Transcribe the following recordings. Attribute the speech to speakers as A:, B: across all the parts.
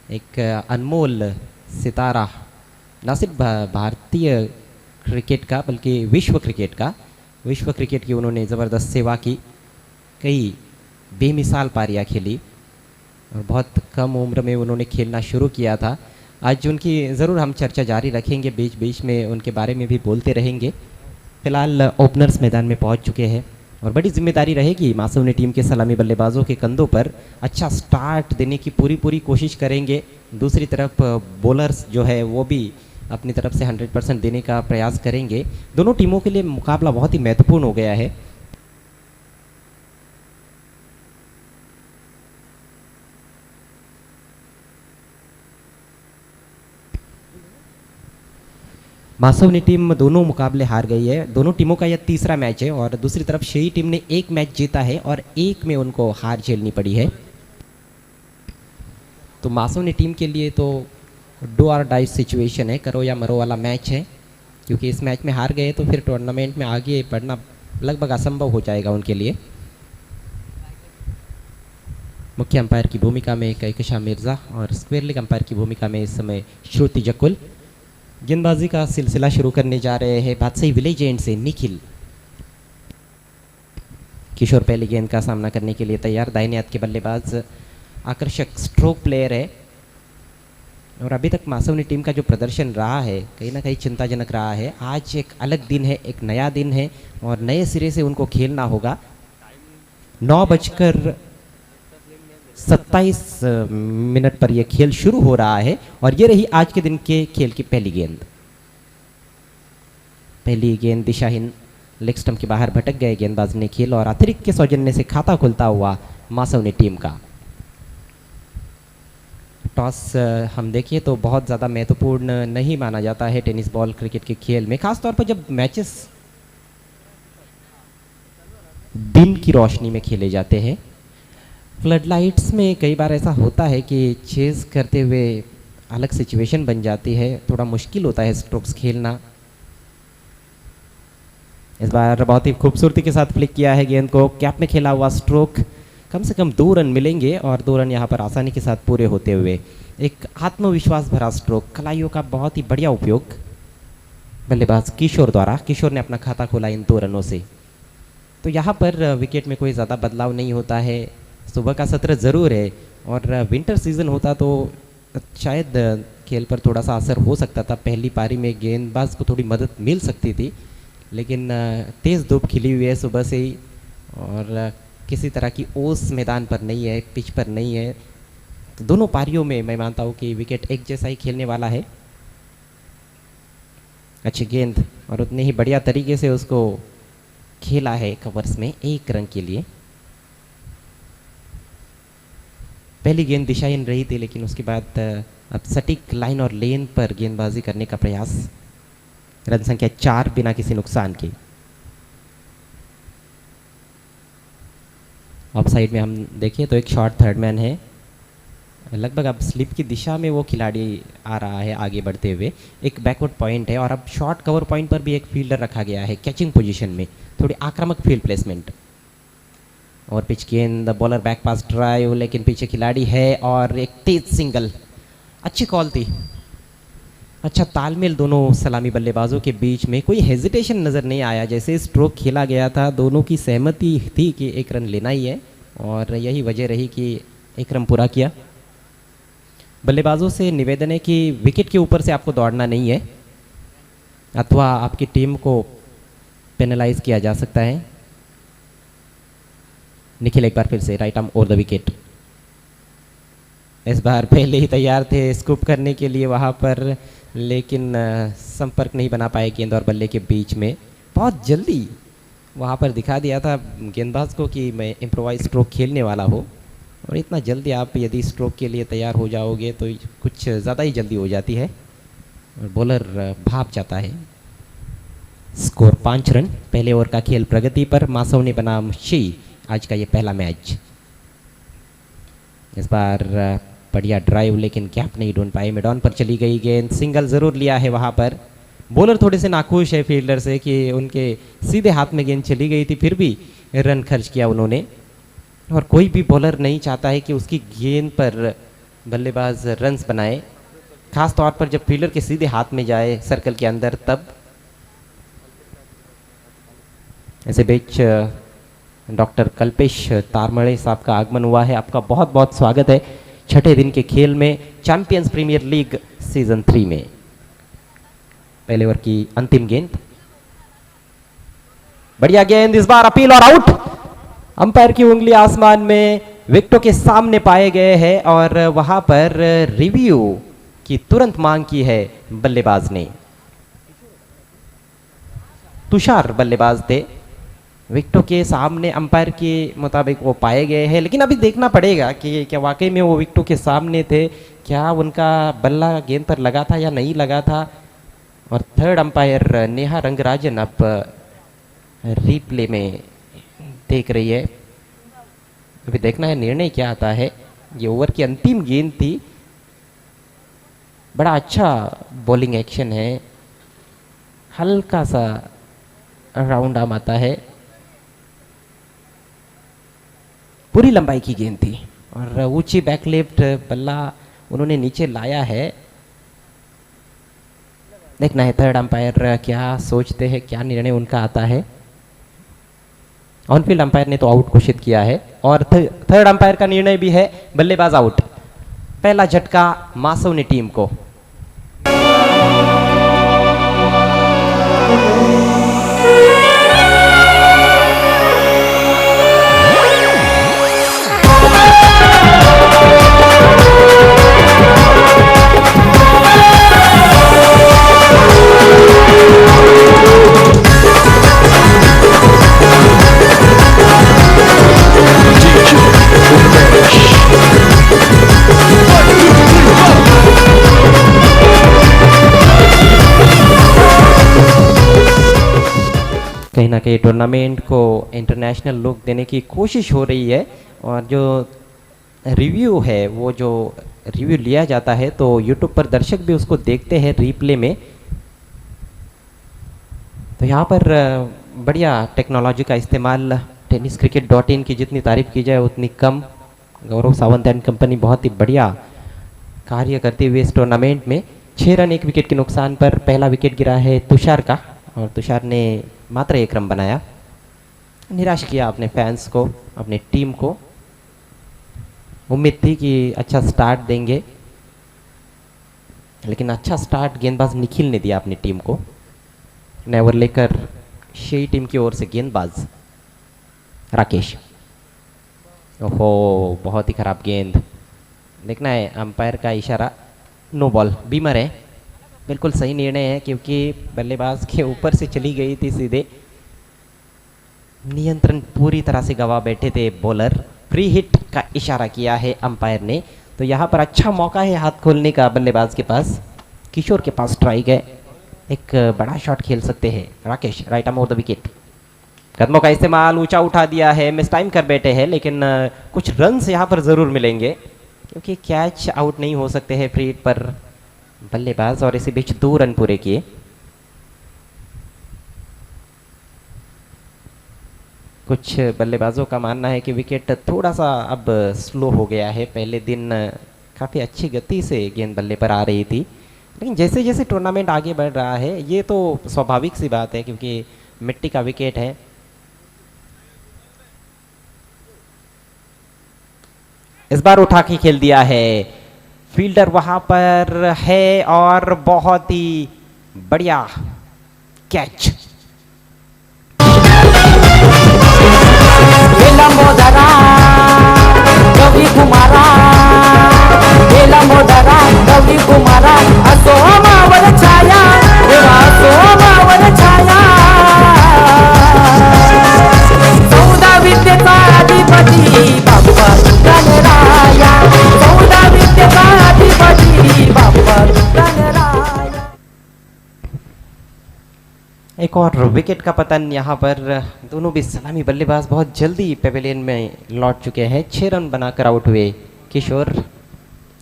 A: एक अनमोल सितारा, न सिर्फ भारतीय क्रिकेट का बल्कि विश्व क्रिकेट की उन्होंने ज़बरदस्त सेवा की। कई बेमिसाल पारियां खेली और बहुत कम उम्र में उन्होंने खेलना शुरू किया था। आज उनकी ज़रूर हम चर्चा जारी रखेंगे, बीच बीच में उनके बारे में भी बोलते रहेंगे। फिलहाल ओपनर्स मैदान में पहुंच चुके हैं और बड़ी जिम्मेदारी रहेगी मासूम टीम के सलामी बल्लेबाजों के कंधों पर। अच्छा स्टार्ट देने की पूरी कोशिश करेंगे। दूसरी तरफ बॉलर्स जो है वो भी अपनी तरफ से 100% देने का प्रयास करेंगे। दोनों टीमों के लिए मुकाबला बहुत ही महत्वपूर्ण हो गया है। मासूम टीम दोनों मुकाबले हार गई है। दोनों टीमों का यह तीसरा मैच है और दूसरी तरफ शेही टीम ने एक मैच जीता है और एक में उनको हार झेलनी पड़ी है। तो मासूम टीम के लिए तो डू और डाई सिचुएशन है, करो या मरो वाला मैच है, क्योंकि इस मैच में हार गए तो फिर टूर्नामेंट में आगे बढ़ना लगभग असंभव हो जाएगा उनके लिए। मुख्य अंपायर की भूमिका में कहकशा मिर्ज़ा और स्क्वेयर लेग अंपायर की भूमिका में इस समय श्रुति जकुल। गेंदबाजी का सिलसिला शुरू करने जा रहे हैं बादशाही विलेज एंड से निखिल। किशोर पहली गेंद का सामना करने के लिए तैयार। दाहिने हाथ के बल्लेबाज आकर्षक स्ट्रोक प्लेयर है और अभी तक मासूम टीम का जो प्रदर्शन रहा है कहीं ना कहीं चिंताजनक रहा है। आज एक अलग दिन है, एक नया दिन है और नए सिरे से उनको खेलना होगा। 9:27 पर यह खेल शुरू हो रहा है और ये रही आज के दिन के खेल की पहली गेंद। पहली गेंद दिशाहीन, लेग स्टंप के बाहर भटक गए गेंदबाज निखिल और अतिरिक्त के सौजन्य से खाता खुलता हुआ मासूम टीम का। टॉस हम देखिए तो बहुत ज़्यादा महत्वपूर्ण नहीं माना जाता है टेनिस बॉल क्रिकेट के खेल में, खासतौर पर जब मैचेस दिन की रोशनी में खेले जाते हैं। फ्लड लाइट्स में कई बार ऐसा होता है कि चेज करते हुए अलग सिचुएशन बन जाती है, थोड़ा मुश्किल होता है स्ट्रोक्स खेलना। इस बार बहुत ही खूबसूरती के साथ फ्लिक किया है गेंद को, कैप में खेला हुआ स्ट्रोक। कम से कम 2 रन मिलेंगे और 2 रन यहाँ पर आसानी के साथ पूरे होते हुए। एक आत्मविश्वास भरा स्ट्रोक, कलाइयों का बहुत ही बढ़िया उपयोग बल्लेबाज किशोर द्वारा। किशोर ने अपना खाता खोला इन 2 रनों से। तो यहाँ पर विकेट में कोई ज़्यादा बदलाव नहीं होता है। सुबह का सत्र ज़रूर है और विंटर सीजन होता तो शायद खेल पर थोड़ा सा असर हो सकता था। पहली पारी में गेंदबाज को थोड़ी मदद मिल सकती थी, लेकिन तेज़ धूप खिली हुई है सुबह से ही और किसी तरह की ओस मैदान पर नहीं है, पिच पर नहीं है। तो दोनों पारियों में मैं मानता हूँ कि विकेट एक जैसा ही खेलने वाला है। अच्छी गेंद और उतने ही बढ़िया तरीके से उसको खेला है कवर्स में 1 रन के लिए। पहली गेंद दिशाहीन रही थी, लेकिन उसके बाद अब सटीक लाइन और लेन पर गेंदबाजी करने का प्रयास। रन संख्या 4 बिना किसी नुकसान के। ऑफ साइड में हम देखें तो एक शॉर्ट थर्ड मैन है, लगभग अब स्लिप की दिशा में वो खिलाड़ी आ रहा है आगे बढ़ते हुए। एक बैकवर्ड पॉइंट है और अब शॉर्ट कवर पॉइंट पर भी एक फील्डर रखा गया है कैचिंग पोजीशन में, थोड़ी आक्रामक फील्ड प्लेसमेंट। और पिच गेंद, बॉलर बैक पास ड्राइव, लेकिन पीछे खिलाड़ी है और एक तेज सिंगल। अच्छी कॉल थी, अच्छा तालमेल दोनों सलामी बल्लेबाजों के बीच में, कोई हेजिटेशन नज़र नहीं आया। जैसे स्ट्रोक खेला गया था दोनों की सहमति थी कि 1 रन लेना ही है और यही वजह रही कि 1 रन पूरा किया। बल्लेबाजों से निवेदन है कि विकेट के ऊपर से आपको दौड़ना नहीं है अथवा आपकी टीम को पेनलाइज किया जा सकता है। निखिल एक बार फिर से right arm over the wicket. इस बार पहले ही तैयार थे स्कूप करने के लिए वहाँ पर, लेकिन संपर्क नहीं बना पाए गेंद और बल्ले के बीच में। बहुत जल्दी वहाँ पर दिखा दिया था गेंदबाज को कि मैं इम्प्रोवाइज स्ट्रोक खेलने वाला हूँ, और इतना जल्दी आप यदि स्ट्रोक के लिए तैयार हो जाओगे तो कुछ ज़्यादा ही जल्दी हो जाती है और बॉलर भाप जाता है। Score 5 run. पहले ओवर का खेल प्रगति पर। मासूम बनाम शेही आज का ये पहला मैच। इस बार बढ़िया ड्राइव, लेकिन कैप नहीं ढूंढ पाए। मिड ऑन पर चली गई गेंद, सिंगल ज़रूर लिया है वहाँ पर। बॉलर थोड़े से नाखुश है फील्डर से कि उनके सीधे हाथ में गेंद चली गई थी, फिर भी रन खर्च किया उन्होंने। और कोई भी बॉलर नहीं चाहता है कि उसकी गेंद पर बल्लेबाज रन्स बनाए, खास तौर पर जब फील्डर के सीधे हाथ में जाए सर्कल के अंदर तब। ऐसे बीच डॉक्टर कल्पेश तारमळे साहब का आगमन हुआ है। आपका बहुत बहुत स्वागत है छठे दिन के खेल में चैंपियंस प्रीमियर लीग सीजन 3 में। पहले ओवर की अंतिम गेंद, बढ़िया गेंद, इस बार अपील और आउट। अंपायर की उंगली आसमान में विकेटों के सामने पाए गए हैं और वहां पर रिव्यू की तुरंत मांग की है बल्लेबाज ने। तुषार बल्लेबाज थे, विकेटों के सामने अंपायर के मुताबिक वो पाए गए हैं, लेकिन अभी देखना पड़ेगा कि क्या वाकई में वो विकेटों के सामने थे, क्या उनका बल्ला गेंद पर लगा था या नहीं लगा था। और थर्ड अंपायर नेहा रंगराजन अब रिप्ले में देख रही है। अभी देखना है निर्णय क्या आता है। ये ओवर की अंतिम गेंद थी, बड़ा अच्छा बॉलिंग एक्शन है, हल्का सा राउंड आर्म आता है, पूरी लंबाई की गेंद थी और ऊंची बैकलिफ्ट बल्ला उन्होंने नीचे लाया है। देखना है थर्ड अंपायर क्या सोचते हैं, क्या निर्णय उनका आता है। ऑनफील्ड अंपायर ने तो आउट घोषित किया है और थर्ड अंपायर का निर्णय भी है बल्लेबाज आउट। पहला झटका मासोनी टीम को। कहीं ना कहीं टूर्नामेंट को इंटरनेशनल लुक देने की कोशिश हो रही है और जो रिव्यू है, वो जो रिव्यू लिया जाता है तो यूट्यूब पर दर्शक भी उसको देखते हैं रिप्ले में। तो यहाँ पर बढ़िया टेक्नोलॉजी का इस्तेमाल, tenniscricket.in की जितनी तारीफ की जाए उतनी कम। गौरव सावंत एंड कंपनी बहुत ही बढ़िया कार्य करते हुए इस टूर्नामेंट में 6 रन 1 विकेट के नुकसान पर पहला विकेट गिरा है तुषार का और तुषार ने मात्र 1 रन बनाया। निराश किया अपने फैंस को, अपनी टीम को। उम्मीद थी कि अच्छा स्टार्ट देंगे, लेकिन अच्छा स्टार्ट गेंदबाज निखिल ने दिया अपनी टीम को। नया ओवर लेकर शेई टीम की ओर से गेंदबाज राकेश। ओहो, बहुत ही खराब गेंद। देखना है अंपायर का इशारा, नो बॉल, बीमर है। बिल्कुल सही निर्णय है क्योंकि बल्लेबाज के ऊपर से चली गई थी सीधे। नियंत्रण पूरी तरह से गवा बैठे थे बॉलर। फ्री हिट का इशारा किया है अंपायर ने, तो यहाँ पर अच्छा मौका है हाथ खोलने का बल्लेबाज के पास। किशोर के पास स्ट्राइक है, एक बड़ा शॉट खेल सकते हैं Rakesh. Right arm over the wicket, कदमों का इस्तेमाल, ऊंचा उठा दिया है, मिस टाइम कर बैठे हैं, लेकिन कुछ रन्स यहाँ पर ज़रूर मिलेंगे क्योंकि कैच आउट नहीं हो सकते हैं फ्री हिट पर बल्लेबाज। और इसी बीच 2 रन पूरे किए। कुछ बल्लेबाजों का मानना है कि विकेट थोड़ा सा अब स्लो हो गया है। पहले दिन काफ़ी अच्छी गति से गेंद बल्ले पर आ रही थी, लेकिन जैसे जैसे टूर्नामेंट आगे बढ़ रहा है ये तो स्वाभाविक सी बात है क्योंकि मिट्टी का विकेट है। इस बार उठा के खेल दिया है, फील्डर वहां पर है और बहुत ही बढ़िया कैच। लंबोदरा कवि कुमारा, लंबोदरा कवि कुमारा, असोमावर छाया, असोमावर छाया, सौदा विद्येचा अधिपती बाप्पा गणराया, सौदा विद्येचा अधिपती बाप्पा गणराया। एक और विकेट का पतन यहाँ पर। दोनों भी सलामी बल्लेबाज बहुत जल्दी पेवेलियन में लौट चुके हैं। 6 रन बनाकर आउट हुए किशोर।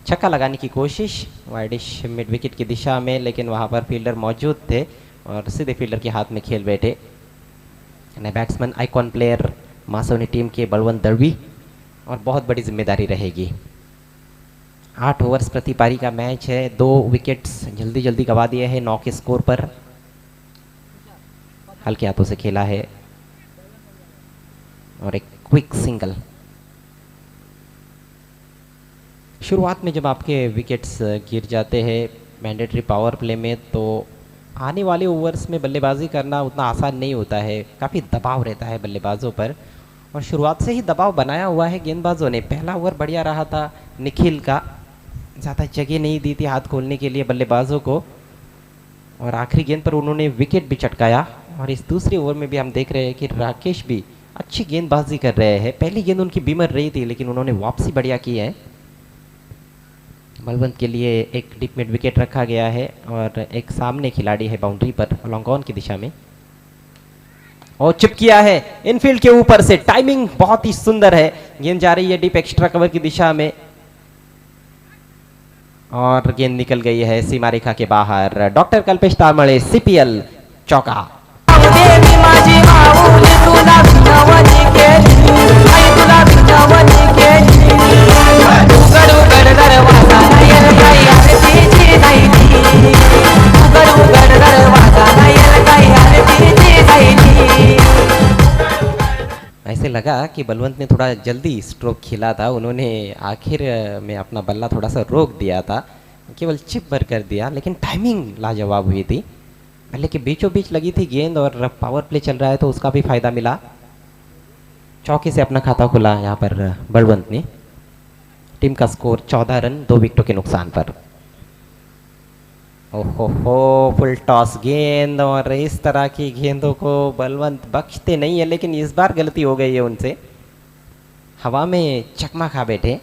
A: छक्का लगाने की कोशिश वाइडिश मिड विकेट की दिशा में, लेकिन वहाँ पर फील्डर मौजूद थे और सीधे फील्डर के हाथ में खेल बैठे। बैट्समैन आइकॉन प्लेयर मासोनी टीम के बलवंत दड़वी, और बहुत बड़ी जिम्मेदारी रहेगी। 8 ओवर्स प्रति पारी का मैच है, 2 विकेट्स जल्दी जल्दी गवा दिए हैं 9 के स्कोर पर। हल्के हाथों से खेला है और एक क्विक सिंगल। शुरुआत में जब आपके विकेट्स गिर जाते हैं मैंडेटरी पावर प्ले में, तो आने वाले ओवर्स में बल्लेबाजी करना उतना आसान नहीं होता है, काफ़ी दबाव रहता है बल्लेबाजों पर और शुरुआत से ही दबाव बनाया हुआ है गेंदबाजों ने। पहला ओवर बढ़िया रहा था निखिल का, ज़्यादा जगह नहीं दी थी हाथ खोलने के लिए बल्लेबाजों को और आखिरी गेंद पर उन्होंने विकेट भी चटकाया। और इस दूसरे ओवर में भी हम देख रहे हैं कि राकेश भी अच्छी गेंदबाजी कर रहे हैं। पहली गेंद उनकी बीमर रही थी लेकिन उन्होंने वापसी बढ़िया की है। बलवंत के लिए एक डीप मिड विकेट रखा गया है और एक सामने खिलाड़ी है बाउंड्री पर लॉन्ग ऑन की दिशा में और चिप किया है इनफील्ड के ऊपर से। टाइमिंग बहुत ही सुंदर है, गेंद जा रही है डीप एक्स्ट्रा कवर की दिशा में और गेंद निकल गई है सीमा रेखा के बाहर। डॉक्टर कल्पेश तारमळे सीपीएल चौका। ऐसे लगा कि बलवंत ने थोड़ा जल्दी स्ट्रोक खेला था, उन्होंने आखिर में अपना बल्ला थोड़ा सा रोक दिया था, केवल चिप भर कर दिया, लेकिन टाइमिंग लाजवाब हुई थी। पहले के बीचों बीच लगी थी गेंद और पावर प्ले चल रहा है तो उसका भी फायदा मिला। चौके से अपना खाता खुला यहाँ पर बलवंत ने। टीम का स्कोर 14 रन 2 विकेटों के नुकसान पर। ओहो हो, फुल टॉस गेंद और इस तरह की गेंदों को बलवंत बख्शते नहीं है, लेकिन इस बार गलती हो गई है उनसे, हवा में चकमा खा बैठे।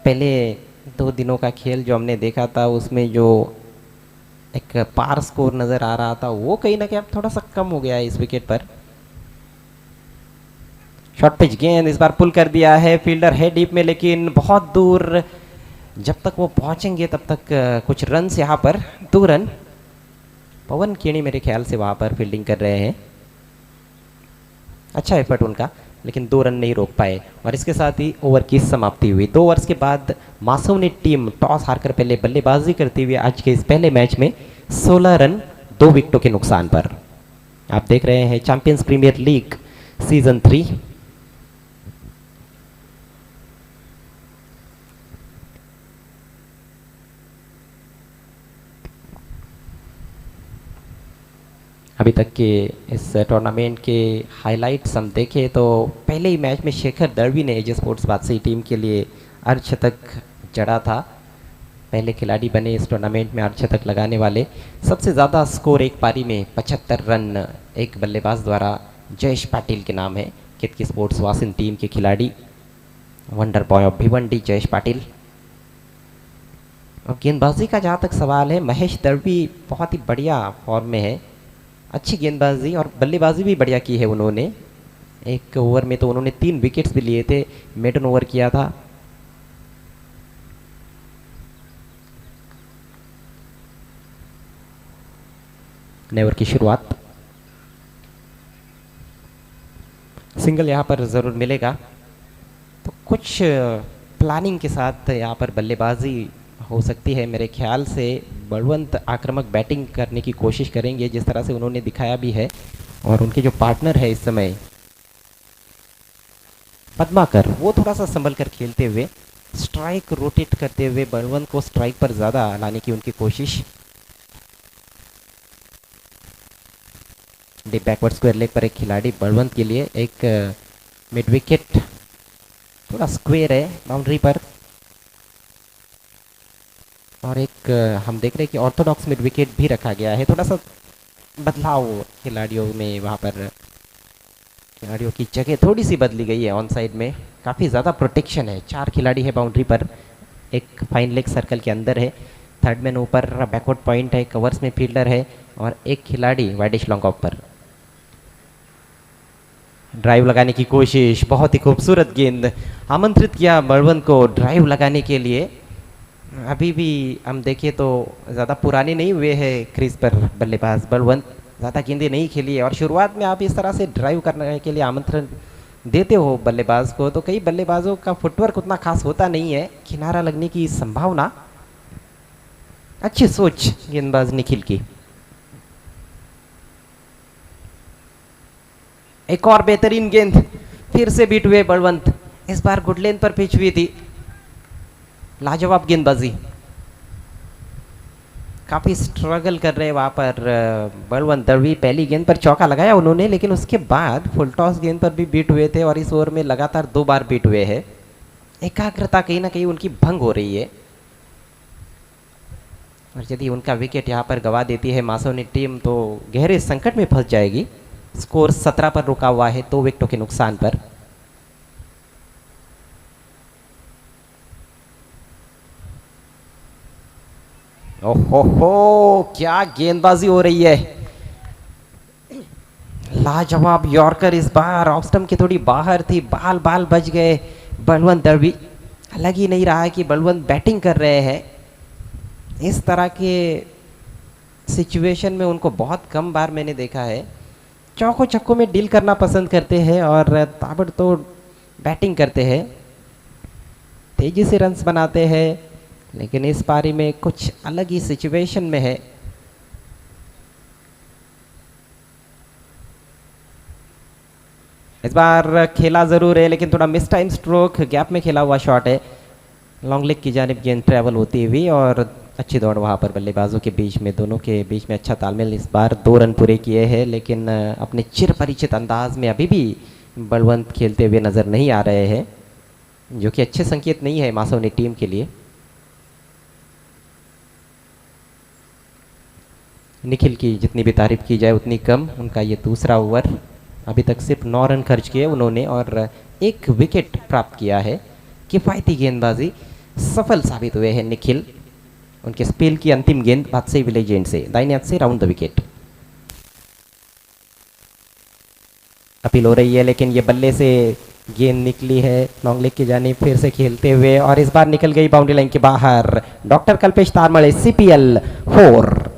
A: पहले 2 दिनों का खेल जो हमने देखा था उसमें जो एक पार स्कोर नज़र आ रहा था वो कहीं ना कहीं अब थोड़ा सा कम हो गया है इस विकेट पर। शॉर्ट पिच गेंद इस बार पुल कर दिया है, फील्डर है डीप में लेकिन बहुत दूर, जब तक वो पहुंचेंगे तब तक कुछ रन यहाँ पर 2 रन। पवन केणी मेरे ख्याल से वहाँ पर फील्डिंग कर रहे हैं, अच्छा एफर्ट उनका, लेकिन 2 रन नहीं रोक पाए और इसके साथ ही ओवर की समाप्ति हुई। 2 ओवर्स के बाद मासूम टीम टॉस हारकर पहले बल्लेबाजी करते हुए आज के इस पहले मैच में 16 रन 2 विकेटों के नुकसान पर। आप देख रहे हैं चैंपियंस प्रीमियर लीग सीजन 3। अभी तक के इस टूर्नामेंट के हाइलाइट्स हम देखें तो पहले ही मैच में शेखर दर्वी ने एजे स्पोर्ट्स बादशाही टीम के लिए अर्धशतक जड़ा था। पहले खिलाड़ी बने इस टूर्नामेंट में अर्धशतक लगाने वाले। सबसे ज़्यादा स्कोर एक पारी में 75 रन एक बल्लेबाज द्वारा जयेश पाटिल के नाम है, केतकी स्पोर्ट्स वासिन टीम के खिलाड़ी, wonder boy of Bhiwandi Jayesh Patil. और गेंदबाजी का जहाँ तक सवाल है, महेश दर्वी बहुत ही बढ़िया फॉर्म में है, अच्छी गेंदबाजी और बल्लेबाजी भी बढ़िया की है उन्होंने। एक ओवर में तो उन्होंने 3 विकेट्स भी लिए थे, मेडन ओवर किया था। नए ओवर की शुरुआत, सिंगल यहाँ पर ज़रूर मिलेगा, तो कुछ प्लानिंग के साथ यहाँ पर बल्लेबाजी हो सकती है। मेरे ख्याल से बलवंत आक्रामक बैटिंग करने की कोशिश करेंगे जिस तरह से उन्होंने दिखाया भी है, और उनके जो पार्टनर है इस समय पद्माकर, वो थोड़ा सा संभल कर खेलते हुए, स्ट्राइक रोटेट करते हुए बलवंत को स्ट्राइक पर ज़्यादा लाने की उनकी कोशिश। डीप बैकवर्ड स्क्वायर लेग पर एक खिलाड़ी बलवंत के लिए एक मिड विकेट, थोड़ा स्क्वायर है बाउंड्री पर, और एक हम देख रहे हैं कि ऑर्थोडॉक्स मिड विकेट भी रखा गया है। थोड़ा सा बदलाव खिलाड़ियों में, वहाँ पर खिलाड़ियों की जगह थोड़ी सी बदली गई है ऑन साइड में, काफ़ी ज़्यादा प्रोटेक्शन है। 4 खिलाड़ी है बाउंड्री पर, एक फाइन लेग सर्कल के अंदर है, थर्ड मैन ऊपर बैकवर्ड पॉइंट है, कवर्स में फील्डर है और एक खिलाड़ी वाइडिश लॉन्ग ऑफ पर। ड्राइव लगाने की कोशिश, बहुत ही खूबसूरत गेंद, आमंत्रित किया बलवंत को ड्राइव लगाने के लिए। अभी भी हम देखें तो ज़्यादा पुराने नहीं हुए हैं क्रीज पर बल्लेबाज बलवंत, ज़्यादा गेंदें नहीं खेली है और शुरुआत में आप इस तरह से ड्राइव करने के लिए आमंत्रण देते हो बल्लेबाज को, तो कई बल्लेबाजों का फुटवर्क उतना खास होता नहीं है, किनारा लगने की संभावना। अच्छी सोच गेंदबाज निखिल की। एक और बेहतरीन गेंद, फिर से बीट हुए बलवंत। इस बार गुड लेंथ पर पिच हुई थी। लाजवाब गेंदबाजी, काफी स्ट्रगल कर रहे हैं वहां पर बलवंत दड़वी। पहली गेंद पर चौका लगाया उन्होंने, लेकिन उसके बाद फुल टॉस गेंद पर भी बीट हुए थे और इस ओवर में लगातार 2 बार बीट हुए हैं। एकाग्रता कहीं ना कहीं उनकी भंग हो रही है और यदि उनका विकेट यहाँ पर गवा देती है मासोनी टीम तो गहरे संकट में फंस जाएगी। स्कोर 17 पर रुका हुआ है 2 विकेटों के नुकसान पर। ओहो, क्या गेंदबाजी हो रही है। लाजवाब यॉर्कर इस बार ऑफ स्टंप की थोड़ी बाहर थी, बाल बाल बच गए बलवंत दड़वी। लग ही नहीं रहा है कि बलवंत बैटिंग कर रहे हैं। इस तरह के सिचुएशन में उनको बहुत कम बार मैंने देखा है। चौकों छक्कों में डील करना पसंद करते हैं और ताबड़तोड़ बैटिंग करते हैं, तेजी से रन्स बनाते हैं, लेकिन इस पारी में कुछ अलग ही सिचुएशन में है। इस बार खेला जरूर है लेकिन थोड़ा मिस टाइम स्ट्रोक, गैप में खेला हुआ शॉट है। लॉन्ग लेग की जानिब गेंद ट्रैवल होती हुई और अच्छी दौड़ वहाँ पर बल्लेबाजों के बीच में, दोनों के बीच में अच्छा तालमेल। इस बार 2 रन पूरे किए हैं लेकिन अपने चिर परिचित अंदाज में अभी भी बलवंत खेलते हुए नज़र नहीं आ रहे हैं, जो कि अच्छे संकेत नहीं है मासोनी टीम के लिए। निखिल की जितनी भी तारीफ की जाए उतनी कम। उनका ये दूसरा ओवर, अभी तक सिर्फ 9 रन खर्च किए उन्होंने और 1 विकेट प्राप्त किया है। किफ़ायती गेंदबाजी, सफल साबित हुए हैं निखिल। उनके स्पेल की अंतिम गेंद बादशाही विलेज एंड से दाहिने हाथ से राउंड द विकेट। अपील हो रही है लेकिन ये बल्ले से गेंद निकली है लॉन्ग लेग की जानिब, फिर से खेलते हुए और इस बार निकल गई बाउंड्री लाइन के बाहर। Doctor Kalpesh Tarmale, CPL 4।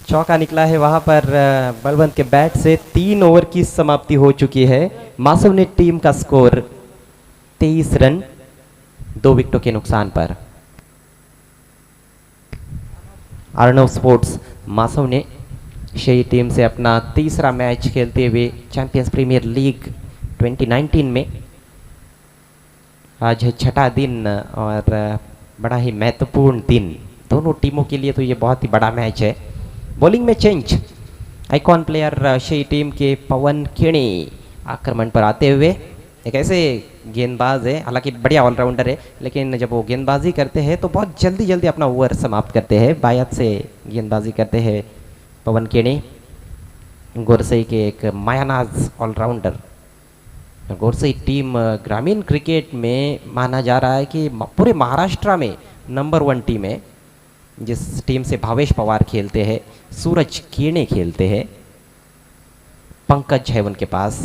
A: चौका निकला है वहां पर बलवंत के बैट से। 3 ओवर की समाप्ति हो चुकी है। मासूम टीम का स्कोर 23 रन 2 विकेटों के नुकसान पर। अर्णव स्पोर्ट्स मासव ने शेई टीम से अपना तीसरा मैच खेलते हुए चैंपियंस प्रीमियर लीग 2019 में आज है 6ठा दिन और बड़ा ही महत्वपूर्ण दिन दोनों टीमों के लिए, तो ये बहुत ही बड़ा मैच है। बॉलिंग में चेंज, आइकॉन प्लेयर शेई टीम के पवन केणी आक्रमण पर आते हुए। एक ऐसे गेंदबाज है, हालांकि बढ़िया ऑलराउंडर है, लेकिन जब वो गेंदबाजी करते हैं तो बहुत जल्दी जल्दी अपना ओवर समाप्त करते हैं। बायत से गेंदबाजी करते हैं पवन केणी, गोरसई के एक मायानाज ऑलराउंडर। गोरसई टीम ग्रामीण क्रिकेट में माना जा रहा है कि पूरे महाराष्ट्र में नंबर 1 टीम है, जिस टीम से भावेश पवार खेलते हैं, सूरज केणे खेलते हैं, पंकज है उनके पास,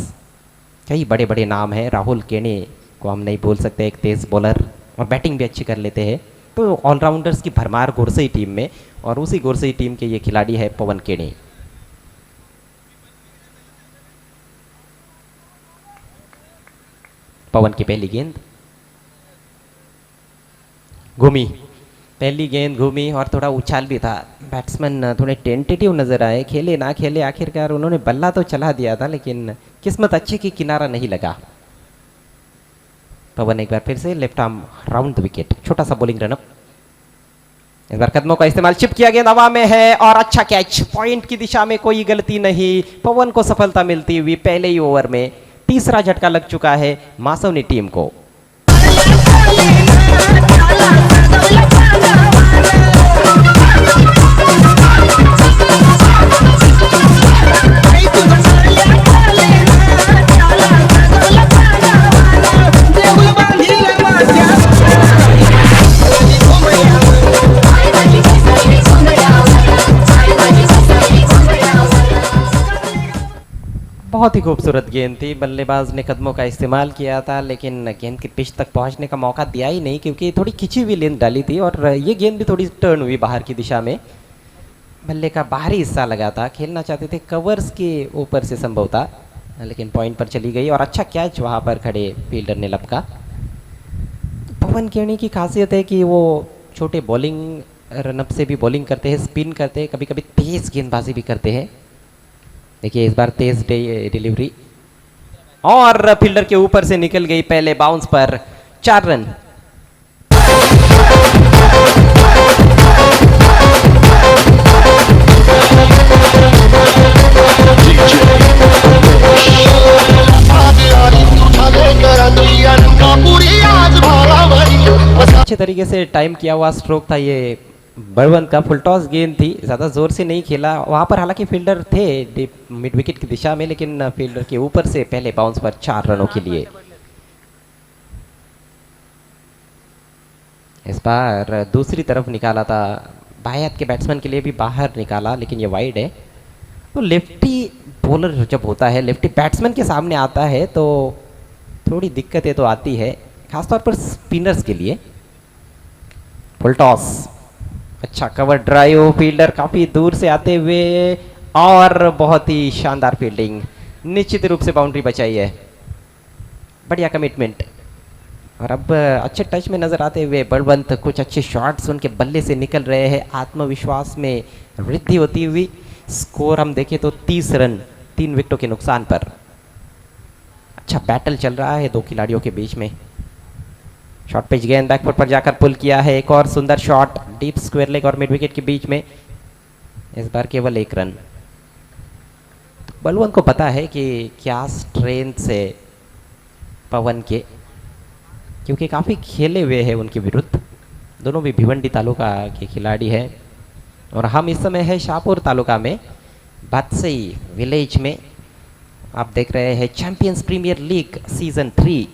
A: कई बड़े बड़े नाम हैं। राहुल केणे को हम नहीं भूल सकते, एक तेज़ बॉलर और बैटिंग भी अच्छी कर लेते हैं। तो ऑलराउंडर्स की भरमार गोरसई टीम में, और उसी गोरसई टीम के ये खिलाड़ी है पवन केणी। पवन की पहली गेंद घूमी, पहली गेंद घूमी और थोड़ा उछाल भी था। बैट्समैन थोड़े टेंटेटिव नजर आए, खेले ना खेले आखिरकार उन्होंने बल्ला तो चला दिया था, लेकिन किस्मत अच्छी की किनारा नहीं लगा। पवन एक बार फिर से left arm round the wicket, छोटा सा बॉलिंग रनअप। इस बार कदमों का इस्तेमाल, चिप किया, गेंद हवा में है और अच्छा कैच, पॉइंट की दिशा में कोई गलती नहीं। पवन को सफलता मिलती हुई पहले ही ओवर में। तीसरा झटका लग चुका है मासवनी टीम को। बहुत ही खूबसूरत गेंद थी। बल्लेबाज ने कदमों का इस्तेमाल किया था लेकिन गेंद की पिच तक पहुंचने का मौका दिया ही नहीं, क्योंकि थोड़ी खिंची हुई गेंद डाली थी और ये गेंद भी थोड़ी टर्न हुई बाहर की दिशा में। बल्ले का बाहरी हिस्सा लगा था, खेलना चाहते थे कवर्स के ऊपर से संभवतः, लेकिन पॉइंट पर चली गई और अच्छा कैच वहाँ पर खड़े फील्डर ने लपका। पवन केनी की खासियत है कि वो छोटे बॉलिंग रनअप से भी बॉलिंग करते हैं, स्पिन करते हैं, कभी कभी तेज़ गेंदबाजी भी करते हैं। देखिए इस बार तेज डिलीवरी और फील्डर के ऊपर से निकल गई पहले बाउंस पर, 4 रन। अच्छे तरीके से टाइम किया हुआ स्ट्रोक था ये बलवंत का। फुल टॉस गेंद थी, ज़्यादा ज़ोर से नहीं खेला वहाँ पर, हालांकि फील्डर थे मिड विकेट की दिशा में, लेकिन फील्डर के ऊपर से पहले बाउंस पर 4 रनों के लिए। इस बार दूसरी तरफ निकाला था, बाएं हाथ के बैट्समैन के लिए भी बाहर निकाला, लेकिन ये वाइड है। तो लेफ्टी बॉलर जब होता है, लेफ्टी बैट्समैन के सामने आता है तो थोड़ी दिक्कतें तो आती है, खासतौर पर स्पिनर्स के लिए। फुल टॉस, अच्छा कवर ड्राइव, फील्डर काफ़ी दूर से आते हुए और बहुत ही शानदार फील्डिंग, निश्चित रूप से बाउंड्री बचाई है, बढ़िया कमिटमेंट। और अब अच्छे टच में नजर आते हुए बलवंत, कुछ अच्छे शॉट्स उनके बल्ले से निकल रहे हैं, आत्मविश्वास में वृद्धि होती हुई। स्कोर हम देखें तो 30 रन 3 विकेटों के नुकसान पर। अच्छा बैटल चल रहा है दो खिलाड़ियों के बीच में। शॉर्ट पिच गेंद बैकफुट पर जाकर पुल किया है, एक और सुंदर शॉट डीप स्क्वायर लेग और मिड विकेट के बीच में। इस बार केवल 1 रन। बलवंत को पता है कि क्या स्ट्रेंथ से पवन के, क्योंकि काफ़ी खेले हुए हैं उनके विरुद्ध, दोनों भी भिवंडी तालुका के खिलाड़ी हैं। और हम इस समय है शाहपुर तालुका में, बादसई विलेज में। आप देख रहे हैं Champions Premier League season 3।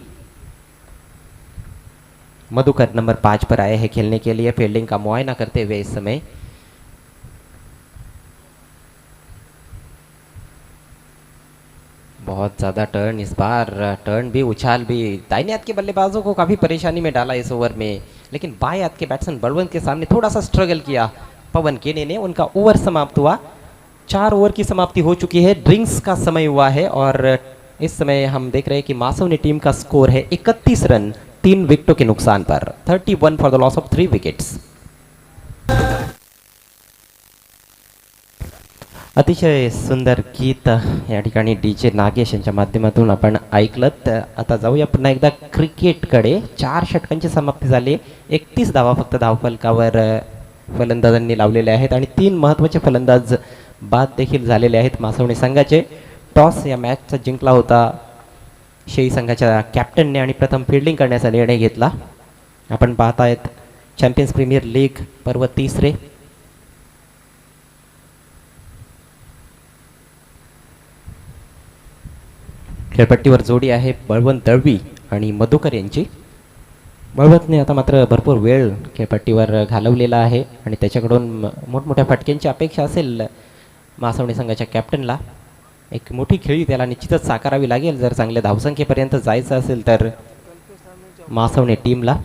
A: Madhukar number 5 पर आए हैं खेलने के लिए, फील्डिंग का मुआयना करते हुए इस समय। बहुत ज़्यादा टर्न इस बार, टर्न भी उछाल भी दाहिने हाथ के बल्लेबाजों को काफ़ी परेशानी में डाला इस ओवर में, लेकिन बाएं हाथ के बैट्समैन बलवंत के सामने थोड़ा सा स्ट्रगल किया पवन केने ने। उनका ओवर समाप्त हुआ, 4 ओवर की समाप्ति हो चुकी है, ड्रिंक्स का समय हुआ है और इस समय हम देख रहे हैं कि मासवनी टीम का स्कोर है 31 रन 3 विकेटों के नुकसान पर, 31 for the loss of 3 wickets. अतिशय सुंदर गीत या ठिकाणी DJ नागेश यांच्या माध्यमातून आपण ऐकलत। आता जाऊया पुन्हा एकदा क्रिकेटकडे। 4 षटकांची समाप्ती झाली, 31 धावा फक्त धावफलकावर फलंदाजांनी लावलेले आहेत आणि 3 महत्त्वाचे फलंदाज बाद देखील झालेले आहेत मासवणी संघाचे। टॉस या मॅचचा जिंकला होता शेळी संघाच्या कॅप्टनने आणि प्रथम फिल्डिंग करण्याचा निर्णय घेतला। आपण पाहतायत चॅम्पियन्स प्रीमियर लीग पर्व 3रे। खेळपट्टीवर जोडी आहे बळवंत दळवी आणि मधुकर यांची। बळवंतने आता मात्र भरपूर वेळ खेळपट्टीवर घालवलेला आहे आणि त्याच्याकडून मोठमोठ्या फटक्यांची अपेक्षा असेल मासवणी संघाच्या कॅप्टनला। एक मोठी खेळी त्याला निश्चितच साकारावी लागेल जर चांगल्या धावसंख्येपर्यंत जायचं असेल तर मासवणी टीमला।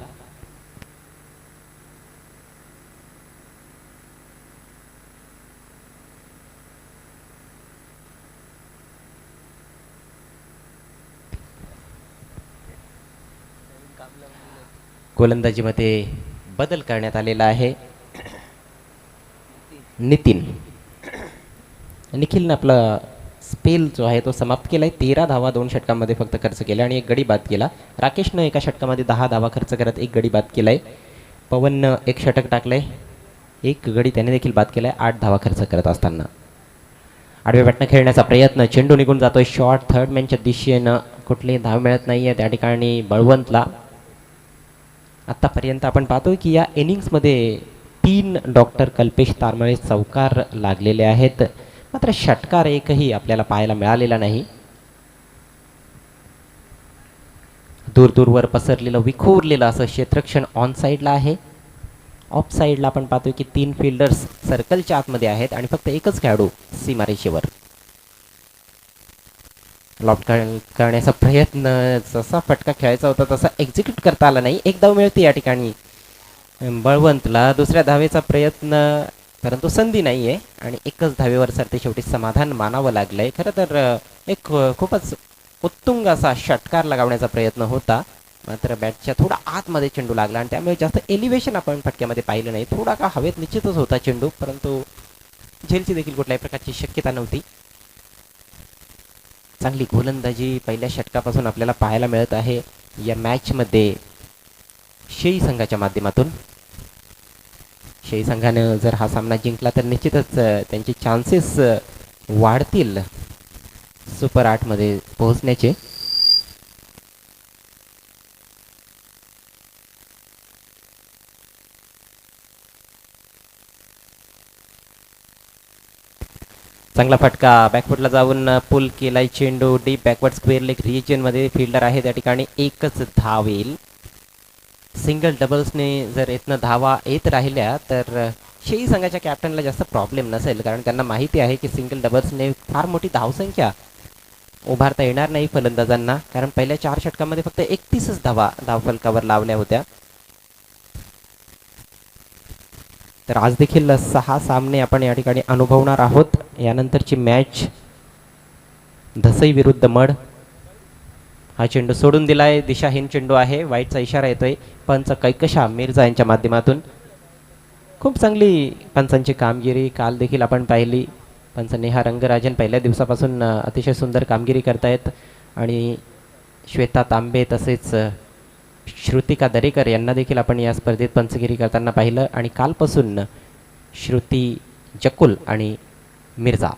A: गोलंदाजीमध्ये बदल करण्यात आलेला आहे। निखिलने आपला स्पेल जो आहे तो समाप्त केला आहे। 13 धावा 2 षटकांमध्ये फक्त खर्च केला आणि 1 गडी बाद केला। राकेशनं एका षटकामध्ये 10 धावा खर्च करत 1 गडी बाद केला आहे। पवननं 1 षटक टाकलं आहे, 1 गडी त्याने देखील बाद केला आहे 8 धावा खर्च करत असताना। आडव्या बॅटनं खेळण्याचा प्रयत्न, चेंडू निघून जातोय शॉट थर्ड मॅनच्या दिशेनं, कुठलीही धाव मिळत नाही आहे त्या ठिकाणी बळवंतला। आत्तापर्यंत आपण पाहतोय की या इनिंग्समध्ये 3 डॉक्टर कल्पेश तारमळे चौकार लागलेले आहेत, मात्र षटकार एकही आपल्याला पाहायला मिळालेला नाही। दूर दूरवर पसरलेलं विखुरलेलं असं क्षेत्ररक्षण ऑन साईडला आहे। ऑफ साईडला आपण पाहतोय की 3 फिल्डर्स सर्कलच्या आतमध्ये आहेत आणि फक्त एकच खेळाडू सीमारेषेवर। लॉफ्ट करण्याचा प्रयत्न, जसा फटका खेळायचा होता तसा एक्झिक्यूट करता आला नाही. एक धाव मिळते या ठिकाणी बळवंतला. दुसऱ्या धावेचा प्रयत्न, परंतु संधी नाही आहे आणि एकच धावेवर सर ते शेवटी समाधान मानावं लागलं आहे. खरं तर एक खूपच उत्तुंग असा षटकार लगावण्याचा प्रयत्न होता, मात्र बॅटच्या थोडा आतमध्ये चेंडू लागला आणि त्यामुळे जास्त एलिव्हेशन आपण फटक्यामध्ये पाहिलं नाही. थोडा का हवेत निश्चितच होता चेंडू, परंतु झेलची देखील कुठल्याही प्रकारची शक्यता नव्हती. चांगली गोलंदाजी पहिल्या षटकापासून आपल्याला पाहायला मिळत आहे या मॅचमध्ये शेई संघाच्या माध्यमातून. शेई संघानं जर हा सामना जिंकला तर निश्चितच त्यांचे चान्सेस वाढतील सुपर 8मध्ये पोहोचण्याचे. चांगला फटका बॅकफुटला जाऊन पुल केलाय चेंडू डीप बॅकवर्ड स्क्वेअर लेग रिजनमध्ये. फिल्डर आहे त्या ठिकाणी, एकच धाव येईल. सिंगल डबल्सने जर इथनं धावा येत राहिल्या तर शेई संघाच्या कॅप्टनला जास्त प्रॉब्लेम नसेल, कारण त्यांना माहिती आहे की सिंगल डबल्सने फार मोठी धावसंख्या उभारता येणार नाही फलंदाजांना, कारण पहिल्या 4 षटकामध्ये फक्त 31च धावा धावफलकावर लावल्या होत्या. तर आज देखील 6 सामने आपण या ठिकाणी अनुभवणार आहोत. यानंतरची मॅच धसई विरुद्ध मड. हा चेंडू सोडून दिलाय, दिशाहीन चेंडू आहे, वाईटचा इशारा येतोय. पंच कैकशा मिर्झा यांच्या माध्यमातून. खूप चांगली पंचांची कामगिरी काल देखील आपण पाहिली. पंच नेहा रंगराजन पहिल्या दिवसापासून अतिशय सुंदर कामगिरी करतायत आणि श्वेता तांबे तसेच श्रुतिका दरेकर यांना देखील आपण या स्पर्धेत पंचगिरी करताना पाहिलं. आणि कालपासून श्रुती जकुल आणि मिर्झा.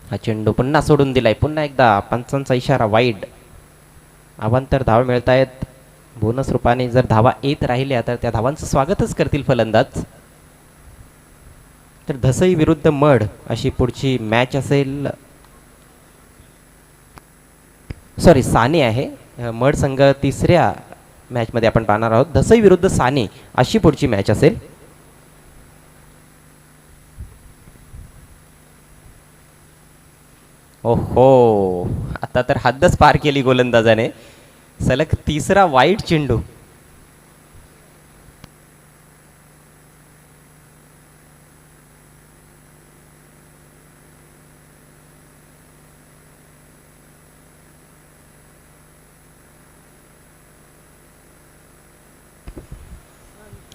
A: हा चेंडू पुन्हा सोडून दिलाय, पुन्हा एकदा पंचांचा इशारा वाईड. अवांतर धावा मिळत आहेत. बोनस रूपाने जर धावा येत राहिल्या तर त्या धावांचं स्वागतच करतील फलंदाज. तर धसई विरुद्ध मड अशी पुढची मॅच असेल. सॉरी, साने आहे. मड संघ तिसऱ्या मॅचमध्ये आपण पाहणार आहोत. धसई विरुद्ध साने अशी पुढची मॅच असेल. ओहो, आता तर हद्दच पार केली गोलंदाजाने. सलग तिसरा वाईट चेंडू.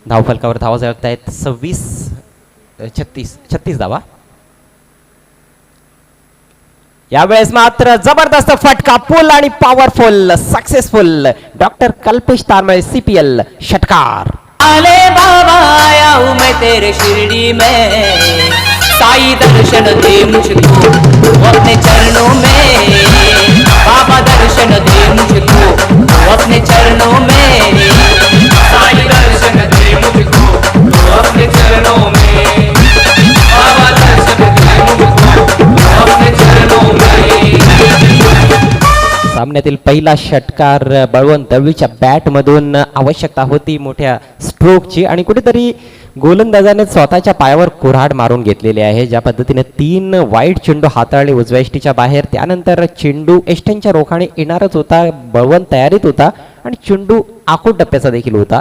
A: धावफलकावर धावा जळत आहेत 36 धावा. यावेळेस मात्र जबरदस्त फटका, पुल आणि powerful successful. Doctor Kalpesh Tarmale CPL षटकार.
B: आले बाबा आया हूँ मैं तेरे शिरडी में, साई दर्शन दे मुझको वो अपने चरणों में, बाबा दर्शन दे मुझको वो अपने चरणों में, साई दर्शन दे मुझको वो अपने चरणों में, बाबा दर्शन दे मुझको वो अपने चरणों में.
A: सामन्यातील पहिला षटकार बळवंत दळवीच्या बॅटमधून. आवश्यकता होती मोठ्या स्ट्रोकची आणि कुठेतरी गोलंदाजाने स्वतःच्या पायावर कुऱ्हाड मारून घेतलेली आहे. ज्या पद्धतीने 3 वाईट चेंडू हाताळले उजव्या एष्टीच्या बाहेर, त्यानंतर चेंडू एष्ट्यांच्या रोखाने येणारच होता. बळवंत तयारीत होता आणि चेंडू आखूड टप्प्याचा देखील होता.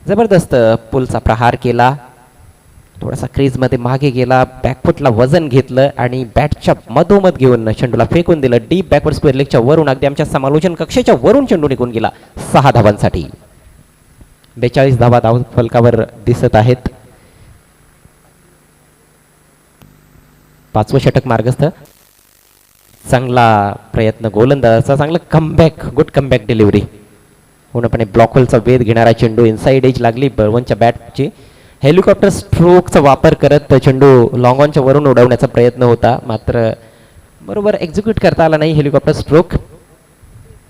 A: जबरदस्त पुलचा प्रहार केला, थोडासा क्रीजमध्ये मागे गेला, बॅकफुटला वजन घेतलं आणि बॅटच्या मधोमध घेऊन चेंडूला फेकून दिलं. डीप बॅकवर्ड स्क्वेअर लेगच्या वरून, अगदी आमच्या समालोचन कक्षेच्या वरून चेंडू निघून गेला. 6 धावांसाठी. 42 धावा धावफलकावर दिसत आहेत. 5वं षटक मार्गस्थ. चांगला प्रयत्न गोलंदाजाचा, चांगला कमबॅक, गुड कमबॅक डिलिव्हरी. पूर्णपणे ब्लॉक होलचा वेध घेणारा चेंडू, इनसाइड एज लागली बळवंतच्या बॅटची. हेलिकॉप्टर स्ट्रोकचा वापर करत चेंडू लॉंग ऑनच्या वरून उडवण्याचा प्रयत्न होता, मात्र बरोबर एक्झिक्यूट करता आला नाही हेलिकॉप्टर स्ट्रोक.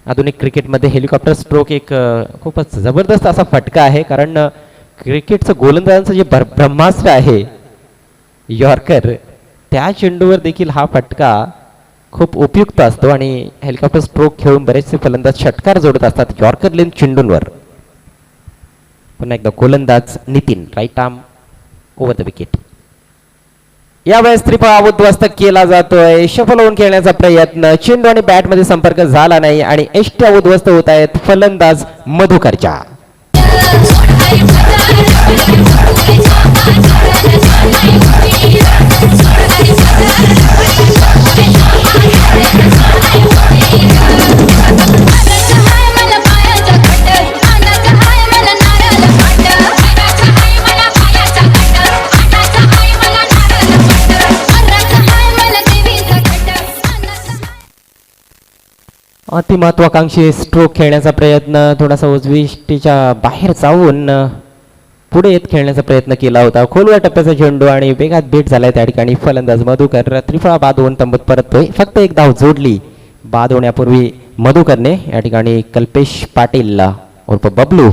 A: आधुनिक क्रिकेटमध्ये हेलिकॉप्टर स्ट्रोक एक खूपच जबरदस्त असा फटका आहे, कारण क्रिकेटचं गोलंदाजांचं जे ब्रह्मास्त्र आहे यॉर्कर, त्या चेंडूवर देखील हा फटका खूप उपयुक्त असतो आणि हेलिकॉप्टर स्ट्रोक खेळून बरेचसे फलंदाज षटकार जोडत असतात यॉर्कर लेन चेंडूंवर. पुन्हा एकदा गोलंदाज Nitin, right arm over the wicket. यावेळेस त्रिफळा उद्ध्वस्त केला जातोय. शफल होऊन खेळण्याचा प्रयत्न, चेंडू आणि बॅट मध्ये संपर्क झाला नाही आणि एष्ट्या उद्ध्वस्त होत आहेत फलंदाज मधुकरच्या. अतिमहत्वाकांक्षी स्ट्रोक खेळण्याचा प्रयत्न, थोडासा उजवीष्टीच्या बाहेर जाऊन पुढे येत खेळण्याचा प्रयत्न केला होता. खोलवर टप्प्याचा चेंडू आणि वेगात बीट झालाय त्या ठिकाणी फलंदाज मधुकर. त्रिफळा बाद होऊन तंबूत परततोय. फक्त एक धाव जोडली बाद होण्यापूर्वी मधुकरने. या ठिकाणी कल्पेश पाटील उर्फ बबलू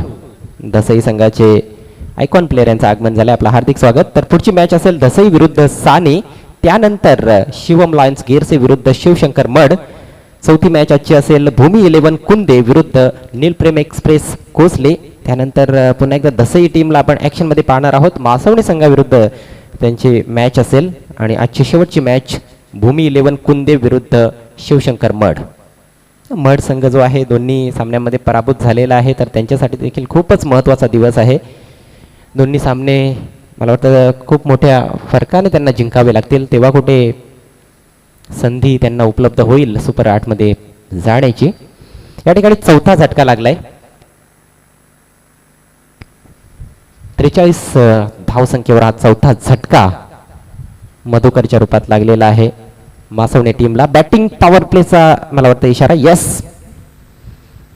A: दसई संघाचे आयकॉन प्लेअर यांचं आगमन झालंय. आपलं हार्दिक स्वागत. तर पुढची मॅच असेल दसई विरुद्ध साने, त्यानंतर शिवम लायन्स गिरसे विरुद्ध शिवशंकर मड. चौथी मॅच आजची असेल भूमी 11 कुंदे विरुद्ध नीलप्रेम एक्सप्रेस कोसले. त्यानंतर पुन्हा एकदा दसई टीमला आपण ॲक्शनमध्ये पाहणार आहोत. मासवणी संघाविरुद्ध त्यांची मॅच असेल आणि आजची शेवटची मॅच भूमी 11 कुंदे विरुद्ध शिवशंकर मड. मड संघ जो आहे दोन्ही सामन्यांमध्ये पराभूत झालेला आहे, तर त्यांच्यासाठी देखील खूपच महत्त्वाचा दिवस आहे. दोन्ही सामने मला वाटतं खूप मोठ्या फरकाने त्यांना जिंकावे लागतील, तेव्हा कुठे संधी त्यांना उपलब्ध होईल सुपर 8मध्ये जाण्याची. या ठिकाणी चौथा झटका लागलाय. 43 धावसंख्येवर हा चौथा झटका मधुकरच्या रूपात लागलेला आहे मासवणे टीमला. बॅटिंग पॉवर प्लेचा मला वाटतं इशारा. यस,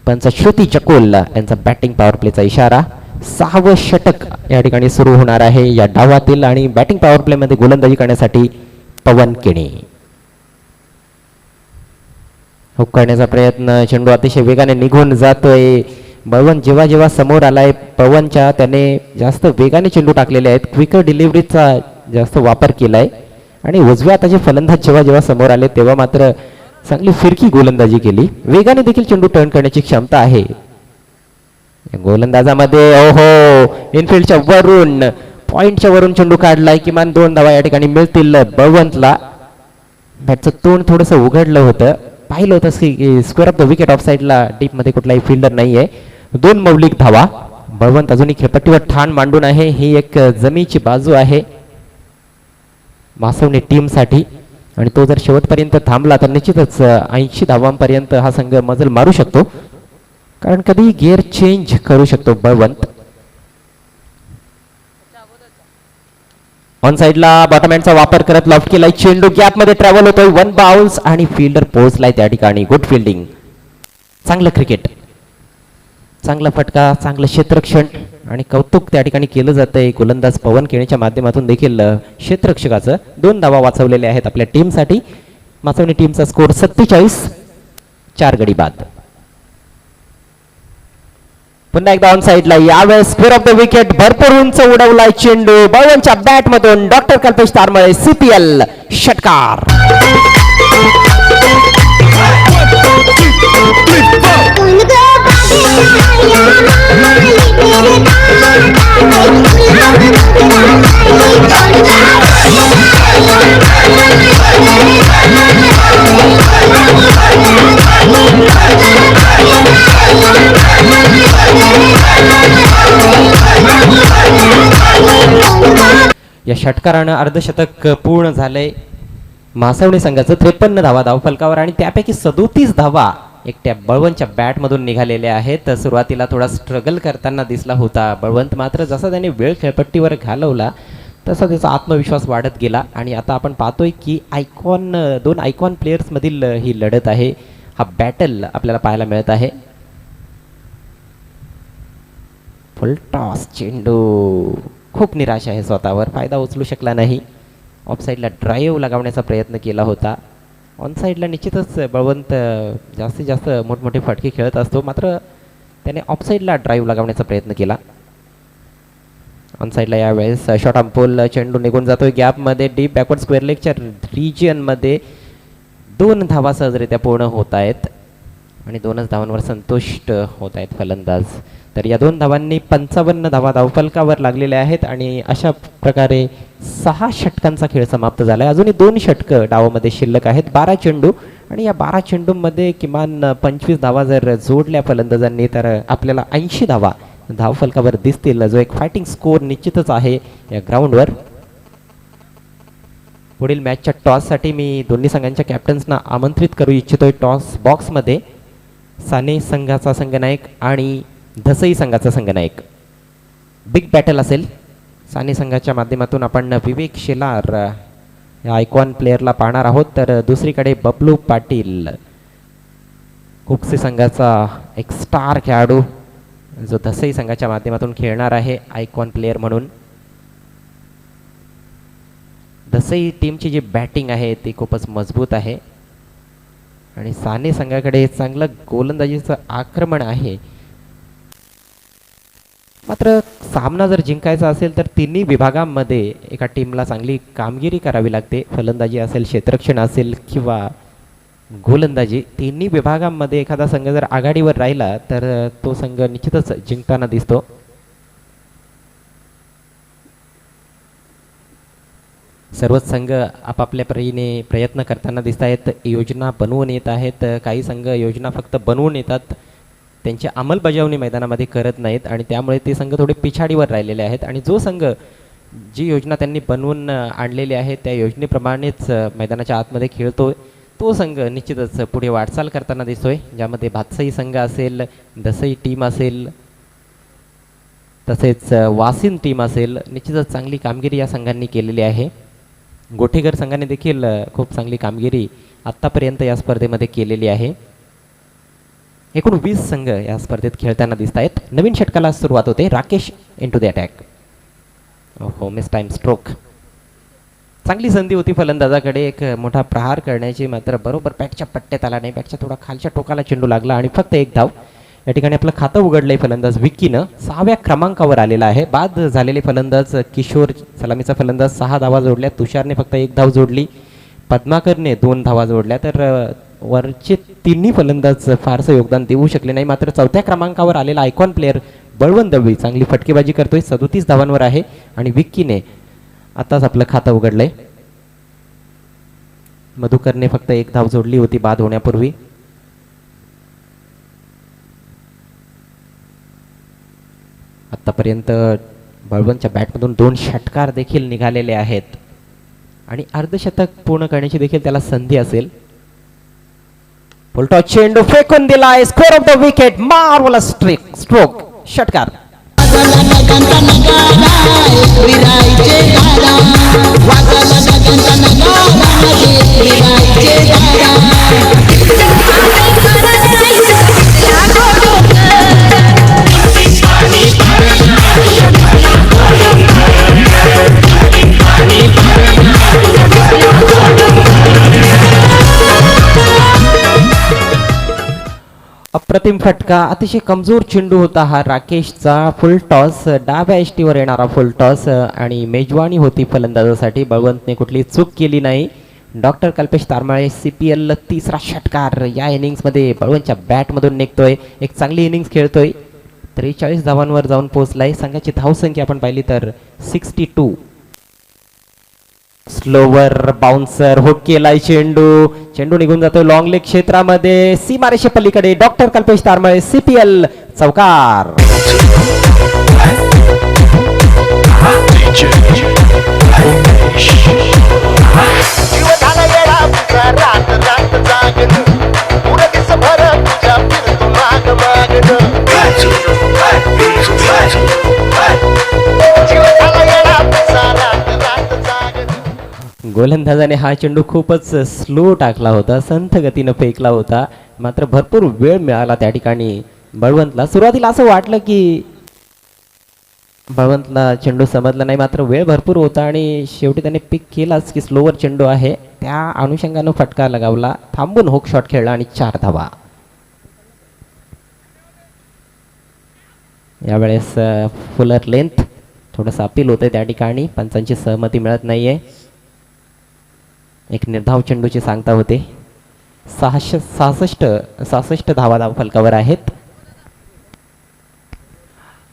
A: पंच श्रुती चकोल यांचा बॅटिंग पॉवर प्लेचा इशारा. 6वं षटक या ठिकाणी सुरू होणार आहे या डावातील आणि बॅटिंग पॉवर प्लेमध्ये गोलंदाजी करण्यासाठी पवन केणे. हुक करण्याचा प्रयत्न, चेंडू अतिशय वेगाने निघून जातोय. पवन जेव्हा जेव्हा समोर आलाय पवनच्या, त्याने जास्त वेगाने चेंडू टाकलेले आहेत. क्विकर डिलिव्हरीचा जास्त वापर केलाय आणि उजव्या हाताचे फलंदाज जेव्हा जेव्हा समोर आले तेव्हा मात्र चांगली फिरकी गोलंदाजी केली. वेगाने देखील चेंडू टर्न करण्याची क्षमता आहे गोलंदाजामध्ये. ओहो, इनफिल्डच्या वरून पॉइंटच्या वरून चेंडू काढलाय. किमान 2 धावा या ठिकाणी मिळतील बळवंतला. बॅटचं तोंड थोडंसं उघडलं होतं, पाहिलं होतं की square of the wicket of साईडला डीपमध्ये कुठलाही फिल्डर नाही आहे. 2 मौलिक धावा. बळवंत अजूनही खेळपट्टीवर ठाण मांडून आहे. ही एक जमीची बाजू आहे मासवणे टीमसाठी आणि तो जर शेवटपर्यंत थांबला तर निश्चितच 80 धावांपर्यंत हा संघ मजल मारू शकतो, कारण कधी गिअर चेंज करू शकतो बळवंत. ऑन साइडला बॉटम हँडचा वापर करत लॉफ्ट केलाय. चेंडू गॅप मध्ये ट्रॅव्हल होतोय. 1 बाउन्स आणि फिल्डर पोहोचलाय त्या ठिकाणी. गुड फिल्डिंग, चांगलं क्रिकेट, चांगला फटका, चांगलं क्षेत्ररक्षण आणि कौतुक त्या ठिकाणी केलं जातंय गोलंदाज पवन केणेच्या माध्यमातून देखील क्षेत्ररक्षकाचं. 2 धावा वाचवलेल्या आहेत आपल्या टीमसाठी. मासवणी टीमचा स्कोर 47, 4 गडी बाद. पुन्हा एकदा ऑन साइडला, यावेळेस स्क्वेअर ऑफ द विकेट भरपूर उंच उडवलाय चेंडू. बळवंतच्या बॅट मधून डॉक्टर कल्पेश तारमळे CPL षटकार. या षटकारानं अर्धशतक पूर्ण झालंय मासवणे संघाचं. 53 धावा धावफलकावर आणि त्यापैकी 37 धावा एकट्या बळवंतच्या बॅटमधून निघालेल्या आहेत. सुरुवातीला थोडा स्ट्रगल करताना दिसला होता बळवंत, मात्र जसा त्याने वेळ खेळपट्टीवर घालवला तसा त्याचा आत्मविश्वास वाढत गेला आणि आता आपण पाहतोय की 2 आयकॉन प्लेयर्समधील ही लढत आहे. हा बॅटल आपल्याला पाहायला मिळत आहे. फुल टॉस चेंडू, खूप निराश आहे स्वतःवर, फायदा उचलू शकला नाही. ऑफ साईडला ड्राईव्ह लगावण्याचा प्रयत्न केला होता. ऑन साईडला निश्चितच बळवंत जास्तीत जास्त मोठमोठे फटके खेळत असतो, मात्र त्याने ऑफ साईडला ड्राईव्ह लगावण्याचा प्रयत्न केला. ऑन साईडला यावेळेस शॉर्ट आर्म पोल चेंडू निघून जातोय गॅपमध्ये. डीप बॅकवर्ड स्क्वेअर लेगच्या रिजियनमध्ये 2 धावा सहजरित्या पूर्ण होत आहेत. आणि 2च धावांवर संतुष्ट होत आहेत फलंदाज. तर या 2 धावांनी 55 धावा धावफलकावर लागलेल्या आहेत आणि अशा प्रकारे 6 षटकांचा खेळ समाप्त झाला आहे. अजूनही 2 षटकं डावामध्ये शिल्लक आहेत. 12 चेंडू आणि या 12 चेंडूंमध्ये किमान 25 धावा जर जोडल्या फलंदाजांनी तर आपल्याला 80 धावा धावफलकावर दिसतील, जो एक फायटिंग स्कोअर निश्चितच आहे या ग्राउंडवर. पुढील मॅचच्या टॉससाठी मी दोन्ही संघांच्या कॅप्टन्सना आमंत्रित करू इच्छितोय. टॉस बॉक्समध्ये साने संघाचा संघनायक आणि धसई संघाचा संघनायक. बिग बॅटल असेल. साने संघाच्या माध्यमातून आपण विवेक शेलार या आयकॉन प्लेअरला पाहणार आहोत, तर दुसरीकडे बबलू पाटील कुक्सी संघाचा एक स्टार खेळाडू जो धसई संघाच्या माध्यमातून खेळणार आहे आयकॉन प्लेअर म्हणून. धसई टीमची जी बॅटिंग आहे ती खूपच मजबूत आहे आणि साने संघाकडे चांगलं गोलंदाजीचं आक्रमण आहे. मात्र सामना जर जिंकायचा असेल तर तिन्ही विभागांमध्ये एका टीमला चांगली कामगिरी करावी लागते. फलंदाजी असेल, क्षेत्ररक्षण असेल किंवा गोलंदाजी, तिन्ही विभागांमध्ये एखादा संघ जर आघाडीवर राहिला तर तो संघ निश्चितच जिंकताना दिसतो. सर्वच संघ आपापल्या परीने प्रयत्न करताना दिसत आहेत, योजना बनवून येत आहेत. काही संघ योजना फक्त बनवून येतात, त्यांची अंमलबजावणी मैदानामध्ये करत नाहीत आणि त्यामुळे ते संघ थोडे पिछाडीवर राहिलेले आहेत. आणि जो संघ जी योजना त्यांनी बनवून आणलेली आहे त्या योजनेप्रमाणेच मैदानाच्या आतमध्ये खेळतो तो संघ निश्चितच पुढे वाटचाल करताना दिसतोय, ज्यामध्ये भातसई संघ असेल, दसई टीम असेल, तसेच वासिन टीम असेल. निश्चितच चांगली कामगिरी या संघांनी केलेली आहे. गोठेघर संघाने देखील खूप चांगली कामगिरी आत्तापर्यंत या स्पर्धेमध्ये केलेली आहे. एकूण 20 संघ या स्पर्धेत खेळताना दिसत आहेत. नवीन षटकाला सुरुवात होते. Rakesh into the attack. हो, मिस टाइम स्ट्रोक. चांगली संधी होती फलंदाजाकडे एक मोठा प्रहार करण्याची, मात्र बरोबर बॅटच्या पट्ट्यात आला नाही. बॅटच्या थोडा खालच्या टोकाला चेंडू लागला आणि फक्त 1 धाव. या ठिकाणी आपलं खातं उघडलंय फलंदाज विक्कीनं. 6व्या क्रमांकावर आलेला आहे. बाद झालेले फलंदाज किशोर, सलामीचा फलंदाज 6 धावा जोडल्या. तुषारने फक्त 1 धाव जोडली. पद्माकरने 2 धावा जोडल्या. तर वरचे तिन्ही फलंदाज फारसं योगदान देऊ शकले नाही. मात्र 4थ्या क्रमांकावर आलेला आयकॉन प्लेअर बळवंत दळवी चांगली फटकेबाजी करतोय. 37 धावांवर आहे आणि विक्कीने आताच आपलं खातं उघडलंय. मधुकरने फक्त 1 धाव जोडली होती बाद होण्यापूर्वी. आतापर्यंत बळवंतच्या बॅटमधून 2 षटकार देखील निघालेले आहेत आणि अर्धशतक पूर्ण करण्याची देखील त्याला संधी असेल. फुलटॉस चेंडू फेकून दिलाय. Score of the wicket. Marvellous stroke. षटकार. अप्रतिम फटका. अतिशय कमजोर चेंडू होता हा राकेशचा. फुल टॉस, डाव्या एष्टीवर येणारा फुल टॉस आणि मेजवानी होती फलंदाजासाठी. बळवंतने कुठली चूक केली नाही. डॉक्टर कल्पेश तारमाळे CPL 3रा षटकार या इनिंग्समध्ये बळवंतच्या बॅटमधून निघतोय. एक चांगली इनिंग्स खेळतोय. 43 धावांवर जाऊन पोहोचलाय. संघाची धावसंख्या आपण पाहिली तर 62. स्लोवर बाउन्सर हुक केलाय चेंडू. चेंडू निघून जातोय लॉंग लेग क्षेत्रामध्ये. सीमारेषे पलीकडे डॉक्टर कल्पेश तारमाळे CPL चौकार. गोलंदाजाने हा चेंडू खूपच स्लो टाकला होता, संथ गतीनं फेकला होता. मात्र भरपूर वेळ मिळाला त्या ठिकाणी बळवंतला. सुरुवातीला असं वाटलं की बळवंतला चेंडू समजला नाही, मात्र वेळ भरपूर होता आणि शेवटी त्याने पिक केलाच की स्लोवर चेंडू आहे. त्या अनुषंगानं फटका लगावला. थांबून हुक शॉट खेळला आणि 4 धावा. यावेळेस फुलर लेंथ थोडंसं अपील होतं त्या ठिकाणी. पंचांची सहमती मिळत नाहीये. एक निर्धाव चेंडूची सांगता होते. सहासष्ट धावा धावफलकावर आहेत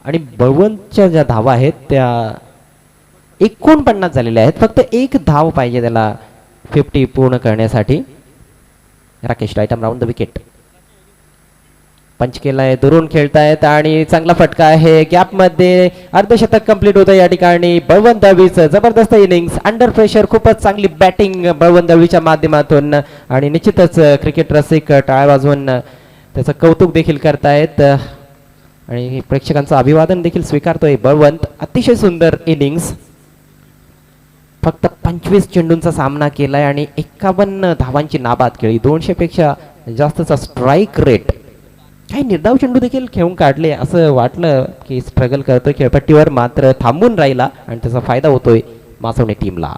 A: आणि बळवंतच्या ज्या धावा आहेत त्या 49 झालेल्या आहेत. फक्त एक धाव पाहिजे त्याला 50 पूर्ण करण्यासाठी. Rakesh right round the wicket. Punch केलाय, दुरून खेळतायत आणि चांगला फटका आहे. गॅप मध्ये अर्धशतक कंप्लीट होतं या ठिकाणी. बळवंत दळवीचं जबरदस्त इनिंग्स, अंडर प्रेशर खूपच चांगली बॅटिंग बळवंत दळवीच्या माध्यमातून आणि निश्चितच क्रिकेट रसिक टाळ्या वाजवून त्याचं कौतुक देखील करतायत आणि प्रेक्षकांचं अभिवादन देखील स्वीकारतोय बळवंत. अतिशय सुंदर इनिंग्स. फक्त 25 चेंडूंचा सामना केलाय आणि 51 धावांची नाबाद खेळी, 200 पेक्षा जास्तचा स्ट्राईक रेट. काही निर्धाव चेंडू देखील खेळून काढले, असं वाटलं की स्ट्रगल करतोय खेळपट्टीवर, मात्र थांबून राहिला आणि त्याचा फायदा होतोय मासवणे टीमला.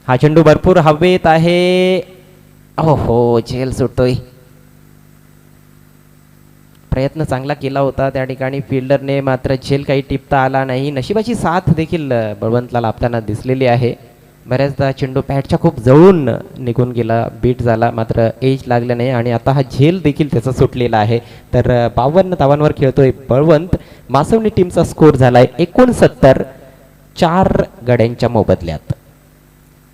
A: हा चेंडू भरपूर हवेत आहे. हो झेल सुटतोय. प्रयत्न चांगला केला होता त्या ठिकाणी फिल्डरने, मात्र झेल काही टिपता आला नाही. नशिबाची साथ देखील बळवंतला लाभताना दिसलेली आहे. बऱ्याचदा चेंडू पॅडच्या खूप जवळून निघून गेला, बीट झाला, मात्र एज लागलं नाही आणि आता हा झेल देखील त्याचा सुटलेला आहे. तर 52 धावांवर खेळतोय बळवंत. मासवणी टीमचा स्कोर झालाय 69, 4 गड्यांच्या मोबदल्यात.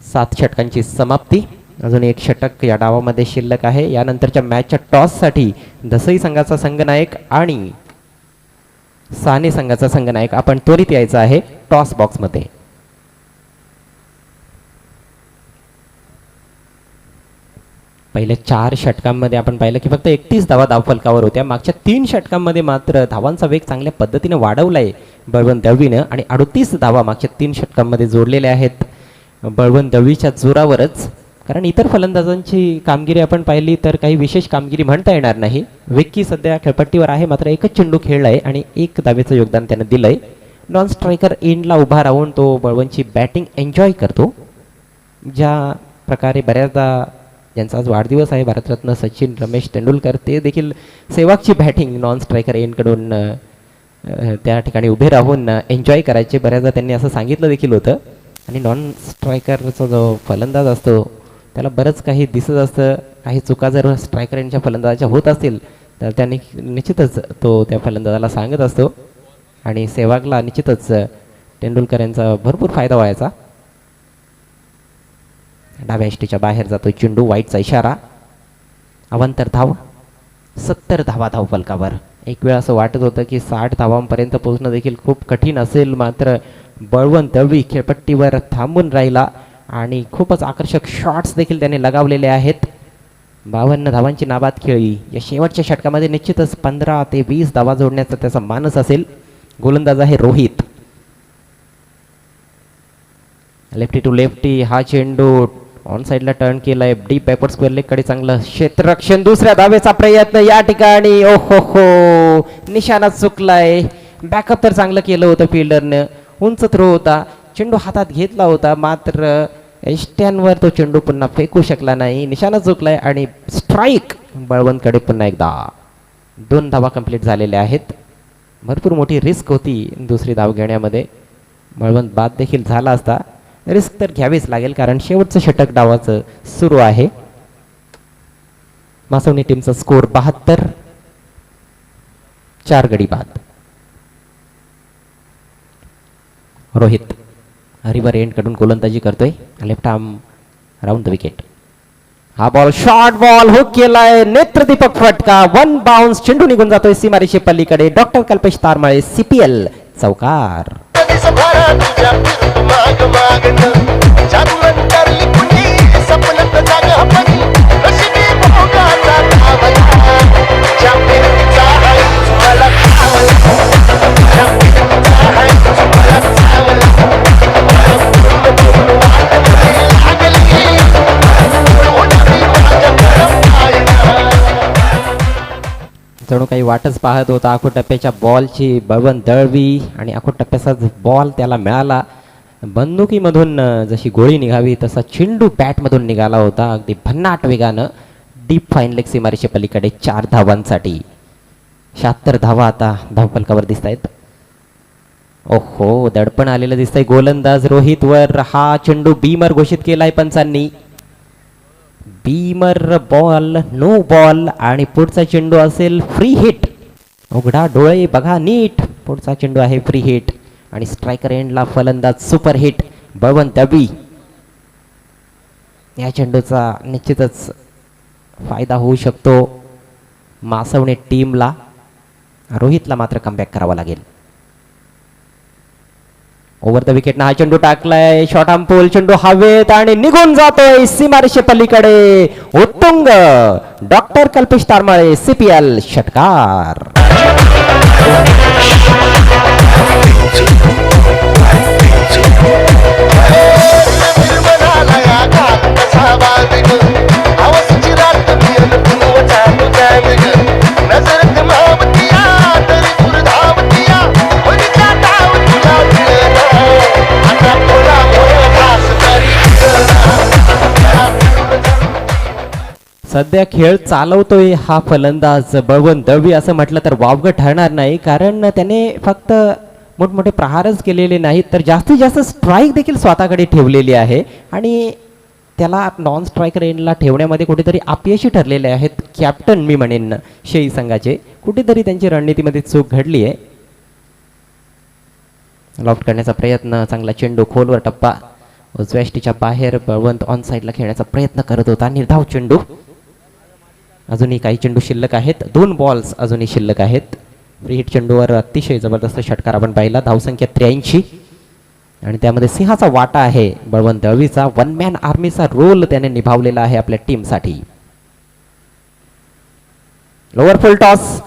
A: 7 षटकांची समाप्ती. अजून एक षटक या डावामध्ये शिल्लक आहे. यानंतरच्या मॅचच्या टॉससाठी दसई संघाचा संघनायक आणि साने संघाचा संघनायक आपण त्वरित यायचा आहे टॉस बॉक्समध्ये. पहिल्या 4 षटकांमध्ये आपण पाहिलं की फक्त 31 धावा धावफलकावर होत्या. मागच्या 3 षटकांमध्ये मात्र धावांचा वेग चांगल्या पद्धतीने वाढवलाय बळवंत दळवीनं आणि 38 धावा मागच्या 3 षटकांमध्ये जोडलेल्या आहेत बळवंत दळवीच्या जोरावरच. कारण इतर फलंदाजांची कामगिरी आपण पाहिली तर काही विशेष कामगिरी म्हणता येणार नाही. विक्की सध्या खेळपट्टीवर आहे, मात्र एकच चेंडू खेळलाय आणि 1 धावेचं योगदान त्यानं दिलंय. नॉन स्ट्रायकर एंडला उभा राहून तो बळवंतची बॅटिंग एन्जॉय करतो. ज्या प्रकारे बऱ्याचदा, ज्यांचा आज वाढदिवस आहे, भारतरत्न सचिन रमेश तेंडुलकर, ते देखील सेवागची बॅटिंग नॉन स्ट्रायकर एंडकडून त्या ठिकाणी उभे राहून एन्जॉय करायचे. बऱ्याचदा त्यांनी असं सांगितलं देखील होतं. आणि नॉन स्ट्रायकरचा जो फलंदाज असतो त्याला बरंच काही दिसत असतं. काही चुका जर स्ट्रायकर यांच्या फलंदाजाच्या होत असतील तर त्यांनी निश्चितच तो त्या फलंदाजाला सांगत असतो आणि सेवागला निश्चितच तेंडुलकर यांचा भरपूर फायदा व्हायचा. डाव्या एष्टीच्या बाहेर जातोय चेंडू, वाईटचा इशारा. अवांतर धाव, 70 धावा धावफलकावर. एक वेळ असं वाटत होतं की 60 धावांपर्यंत पोहोचणं देखील खूप कठीण असेल, मात्र बळवंत दळवी खेळपट्टीवर थांबून राहिला आणि खूपच आकर्षक शॉट्स देखील त्याने लगावलेले आहेत. 52 धावांची नाबाद खेळी. या शेवटच्या षटकामध्ये निश्चितच 15 ते 20 धावा जोडण्याचा त्याचा मानस असेल. गोलंदाज आहे रोहित. लेफ्टी टू लेफ्टी हा चेंडू ऑन साईडला टर्न केलाय. डीप बॅकवर्ड स्क्वेअर लेग कडे चांगलं क्षेत्ररक्षण. दुसऱ्या धावेचा प्रयत्न या ठिकाणी. ओहो निशाणा चुकलाय. बॅकअप तर चांगलं केलं होतं फिल्डरनं. उंच थ्रो होता, चेंडू हातात घेतला होता, मात्र एष्ट्यांवर तो चेंडू पुन्हा फेकू शकला नाही. निशाणा चुकलाय आणि स्ट्राईक बळवंतकडे पुन्हा एकदा. 2 धावा कंप्लीट झालेल्या आहेत. भरपूर मोठी रिस्क होती दुसरी धाव घेण्यामध्ये. बळवंत बाद देखील झाला असता. रिस्क तर घ्यावीच लागेल कारण शेवटचं षटक डावाचं सुरू आहे. मासवणी टीमचा स्कोर 72, 4 गडी बाद. रोहित रिव्हर एंड कडून गोलंदाजी करतोय. Left arm round the wicket. हा बॉल शॉर्ट बॉल हुक केलाय. नेत्रदीपक फटका. 1 बाउन्स. चेंडू निघून जातोय सीमारेषे पलीकडे. डॉक्टर कल्पेश तारमाळे CPL चौकार. जणू काही वाटच पाहत होता आखो टप्प्याच्या बॉलची बळवंत दळवी आणि आखो टप्प्याचाच बॉल त्याला मिळाला. बंदुकीमधून जशी गोळी निघावी तसा चेंडू बॅटमधून निघाला होता अगदी भन्नाट वेगानं. डीप फाईन लेग सीमारेषे पलीकडे 4 धावांसाठी. 76 धावा आता धावफलकावर दिसत आहेत. ओहो दडपण आलेलं दिसतंय गोलंदाज रोहितवर. हा चेंडू बीमर घोषित केलाय पंचांनी. बीमर बॉल, नो बॉल आणि पुढचा चेंडू असेल फ्री हिट. उघडा डोळे बघा नीट, पुढचा चेंडू आहे फ्री हिट आणि स्ट्रायकर एंडला फलंदाज सुपर हिट बळवंत दबी. या चेंडूचा निश्चितच फायदा होऊ शकतो मासवणे टीमला. रोहितला मात्र कमबॅक करावा लागेल. ओव्हर द विकेट हा चेंडू टाकलाय, शॉर्ट आर्म पोल, चेंडू हवेत आणि निघून जातोय सीमारेषे पलीकडे. उत्तुंग डॉक्टर कल्पेश तारमाळे CPL षटकार. सध्या खेळ चालवतोय हा फलंदाज बळवंत दबी असं म्हटलं तर वावगं ठरणार नाही, कारण त्याने फक्त मोठमोठे प्रहारच केलेले नाहीत तर जास्तीत जास्त स्ट्राईक देखील स्वतःकडे ठेवलेली आहे आणि त्याला नॉन स्ट्रायकर एंडला ठेवण्यामध्ये कुठेतरी अपयशी ठरलेले आहेत कॅप्टन मी म्हणेन शेई संघाचे. कुठेतरी त्यांची रणनीतीमध्ये चूक घडली आहे. लॉफ्ट करण्याचा प्रयत्न, चांगला चेंडू, खोलवर टप्पा, उजव्या बाहेर. बळवंत ऑन साईडला खेळण्याचा प्रयत्न करत होता, निर्धाव चेंडू. अजूनही काही चेंडू शिल्लक आहेत, 2 बॉल्स अजूनही शिल्लक आहेत. फ्री हिट चेंडूवर अतिशय जबरदस्त षटकार आपण पाहिला. धावसंख्या 83 आणि त्यामध्ये सिंहाचा वाटा आहे बळवंत दळवीचा. 1 मॅन आर्मीचा रोल त्याने निभावलेला आहे आपल्या टीमसाठी. लोअर फुल टॉस,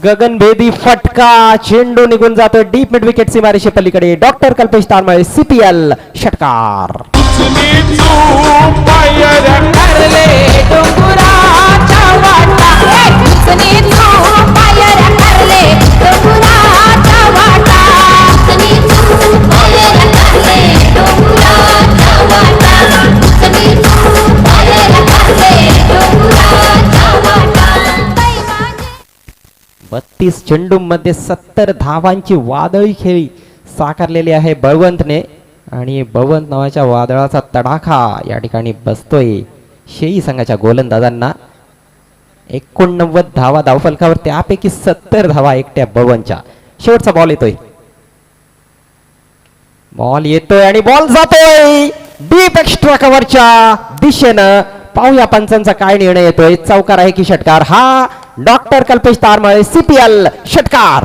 A: गगनभेदी फटका, चेंडू निघून जातोय डीप मिड विकेट सीमारेषे पलीकडे. डॉक्टर कल्पेश तारमाळे CPL षटकार. बत्तीस चेंडूमध्ये 70 धावांची वादळी खेळी साकारलेली आहे बळवंतने आणि बळवंत नावाच्या वादळाचा तडाखा या ठिकाणी बसतोय शेई संघाच्या गोलंदाजांना. 89 धावा धावफलकावर, त्यापैकी 70 धावा एकट्या बळवंतच्या. शेवटचा बॉल येतोय, बॉल येतोय आणि बॉल जातोय डीप एक्स्ट्रा कव्हरच्या दिशेनं. पाहूया पंचांचा काय निर्णय येतोय. चौकार आहे की षटकार? हा डॉक्टर कल्पेश तारमाळे CPL षटकार.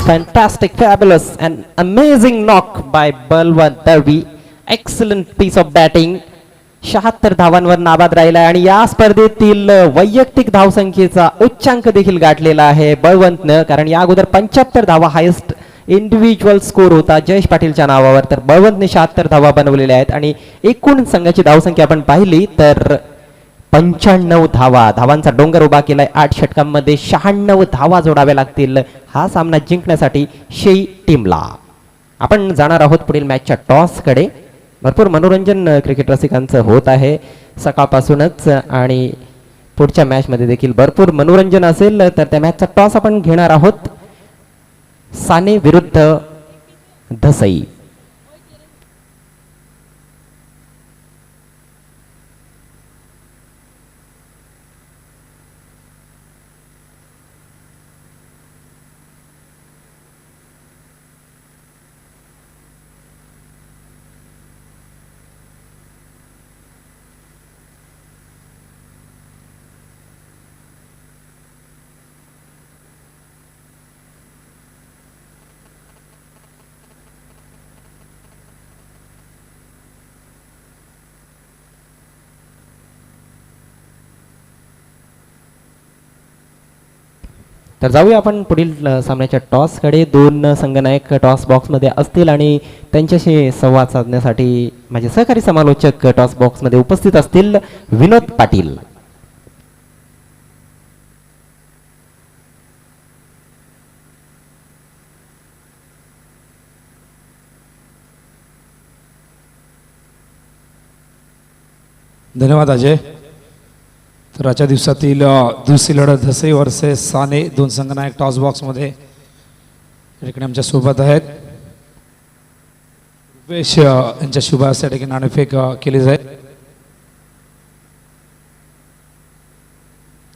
A: Fantastic, fabulous and amazing knock by Balwant Darvi. Excellent piece of batting. 76 धावांवर नाबाद राहिला आणि या स्पर्धेतील वैयक्तिक धावसंख्येचा उच्चांक देखील गाठलेला आहे बळवंतनं, कारण या अगोदर 75 धावा हायेस्ट इंडिव्हिज्युअल स्कोर होता जयेश पाटीलच्या नावावर. तर बळवंतने 76 धावा बनवलेल्या आहेत आणि एकूण संघाची धावसंख्या आपण पाहिली तर 95 धावांचा डोंगर उभा केलाय. 8 षटकांमध्ये 96 धावा जोडाव्या लागतील हा सामना जिंकण्यासाठी शेई टीमला. आपण जाणार आहोत पुढील मॅचच्या टॉसकडे. भरपूर मनोरंजन क्रिकेट रसिकांचं होत आहे सकाळपासूनच आणि पुढच्या मॅचमध्ये देखील भरपूर मनोरंजन असेल. तर त्या मॅचचा टॉस आपण घेणार आहोत साने विरुद्ध धसई. तर जाऊया आपण पुढील सामन्याच्या टॉसकडे. 2 संघनायक टॉस बॉक्समध्ये असतील आणि त्यांच्याशी संवाद साधण्यासाठी माझे सहकारी समालोचक टॉस बॉक्समध्ये उपस्थित असतील. विनोद पाटील.
C: धन्यवाद अजय. तर आजच्या दिवसातील दुसरी लढत धसई वर्सेस साने, दोन संघनायक टॉस बॉक्समध्ये या ठिकाणी आमच्या सोबत आहेत. रुपेश यांच्या शुभ हस्ते या ठिकाणी नाणेफेक केली जाईल.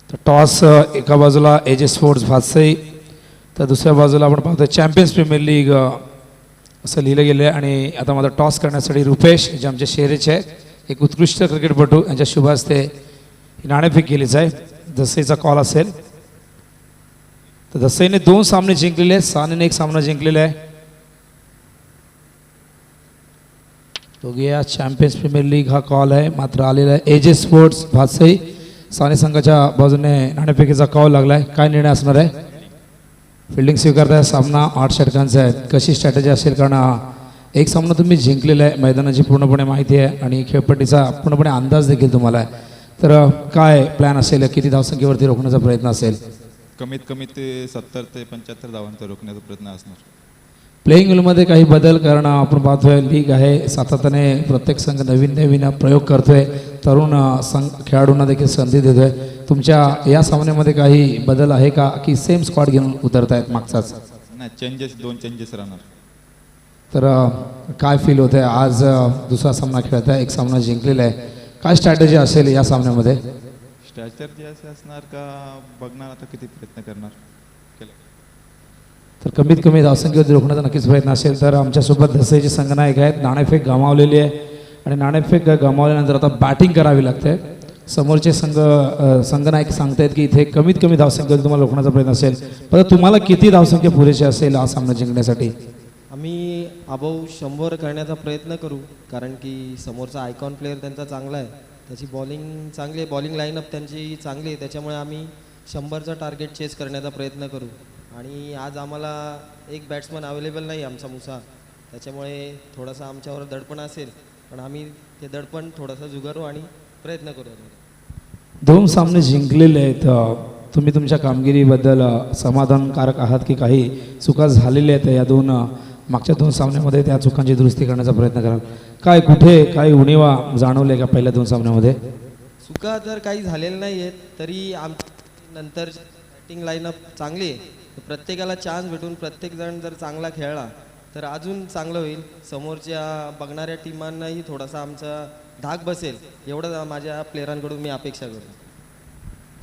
C: तर टॉस एका बाजूला एजे स्पोर्ट्स भातसई, तर दुसऱ्या बाजूला आपण पाहतो चॅम्पियन्स प्रीमियर लीग असं लिहिलं गेलं आहे. आणि आता माझा टॉस करण्यासाठी रुपेश जे आमचे शेरेचे आहेत, एक उत्कृष्ट क्रिकेटपटू, यांच्या शुभ हस्ते नाणेफेक केली जाईल. दसईचा कॉल असेल. तर दसईने 2 सामने जिंकलेले आहेत, सानेने 1 सामना जिंकलेला आहे. बघूया, चॅम्पियन्स प्रीमियर लीग हा कॉल आहे, मात्र आलेला आहे एजे स्पोर्ट्स भातसई. साने संघाच्या बाजूने नाणेफेकीचा कॉल लागला आहे. काय निर्णय असणार आहे? फिल्डिंग स्वीकारताय, सामना 8 षटकांचा आहे. कशी स्ट्रॅटेजी असेल? कारण एक सामना तुम्ही जिंकलेला आहे, मैदानाची पूर्णपणे माहिती आहे आणि खेळपट्टीचा पूर्णपणे अंदाज देखील तुम्हाला आहे. तर काय प्लॅन असेल? किती धावसंख्येवरती रोखण्याचा प्रयत्न असेल?
D: कमीत कमी ते 70 ते 75 धावांचा रोखण्याचा प्रयत्न असणार.
C: प्लेईंग विलमध्ये काही बदल, कारण आपण पाहतोय लीग आहे, सातत्याने प्रत्येक संघ नवीन नवीन प्रयोग करतोय, तरुण खेळाडूंना देखील संधी देतोय. तुमच्या या सामन्यामध्ये काही बदल आहे का, की सेम स्क्वॉड घेऊन उतरतायत मागचाच?
D: नाही, चेंजेस, 2 चेंजेस राहणार.
C: तर काय फील होत आहे? आज दुसरा सामना खेळत आहे, एक सामना जिंकलेला आहे. काय स्ट्रॅटेजी असेल या सामन्यामध्ये?
D: स्ट्रॅटेजी असे असणार का बघणार आता, किती प्रयत्न करणार केलं.
C: तर कमीत कमी धावसंख्येवरती रोखण्याचा नक्कीच प्रयत्न असेल. तर आमच्यासोबत धसईचे संघनायक आहेत. नाणेफेक गमावलेली आहे आणि नाणेफेक गमावल्यानंतर आता बॅटिंग करावी लागते. समोरचे संघनायक सांगतायत की इथे कमीत कमी धावसंख्येवरती तुम्हाला रोखण्याचा प्रयत्न असेल. पण तुम्हाला किती धावसंख्या पुरेशी असेल हा सामना जिंकण्यासाठी?
E: आम्ही अबाव 100 करण्याचा प्रयत्न करू, कारण की समोरचा आयकॉन प्लेअर त्यांचा चांगला आहे, त्याची बॉलिंग चांगली आहे, बॉलिंग लाईनअप त्यांची चांगली आहे, त्याच्यामुळे आम्ही 100चा टार्गेट चेस करण्याचा प्रयत्न करू. आणि आज आम्हाला एक बॅट्समन अवेलेबल नाही आमचा मुसा, त्याच्यामुळे थोडासा आमच्यावर दडपण असेल, पण आम्ही ते दडपण थोडासा जुगारू आणि प्रयत्न करू.
C: 2 सामने जिंकलेले आहेत. तुम्ही तुमच्या कामगिरीबद्दल समाधानकारक आहात की काही चुका झालेल्या आहेत या मागच्या 2 सामन्यामध्ये? त्या चुकांची दुरुस्ती करण्याचा प्रयत्न कराल काय? कुठे काही उणीवा जाणवले का पहिल्या 2 सामन्यामध्ये?
E: चुका तर काही झालेल्या नाही आहेत, तरी नंतर बॅटिंग लाईनअप चांगली आहे, तर प्रत्येकाला चान्स भेटून प्रत्येकजण जर चांगला खेळला तर अजून चांगलं होईल. समोरच्या बघणाऱ्या टीमांनाही थोडासा आमचा धाक बसेल, एवढं माझ्या प्लेयरांकडून मी अपेक्षा करतो.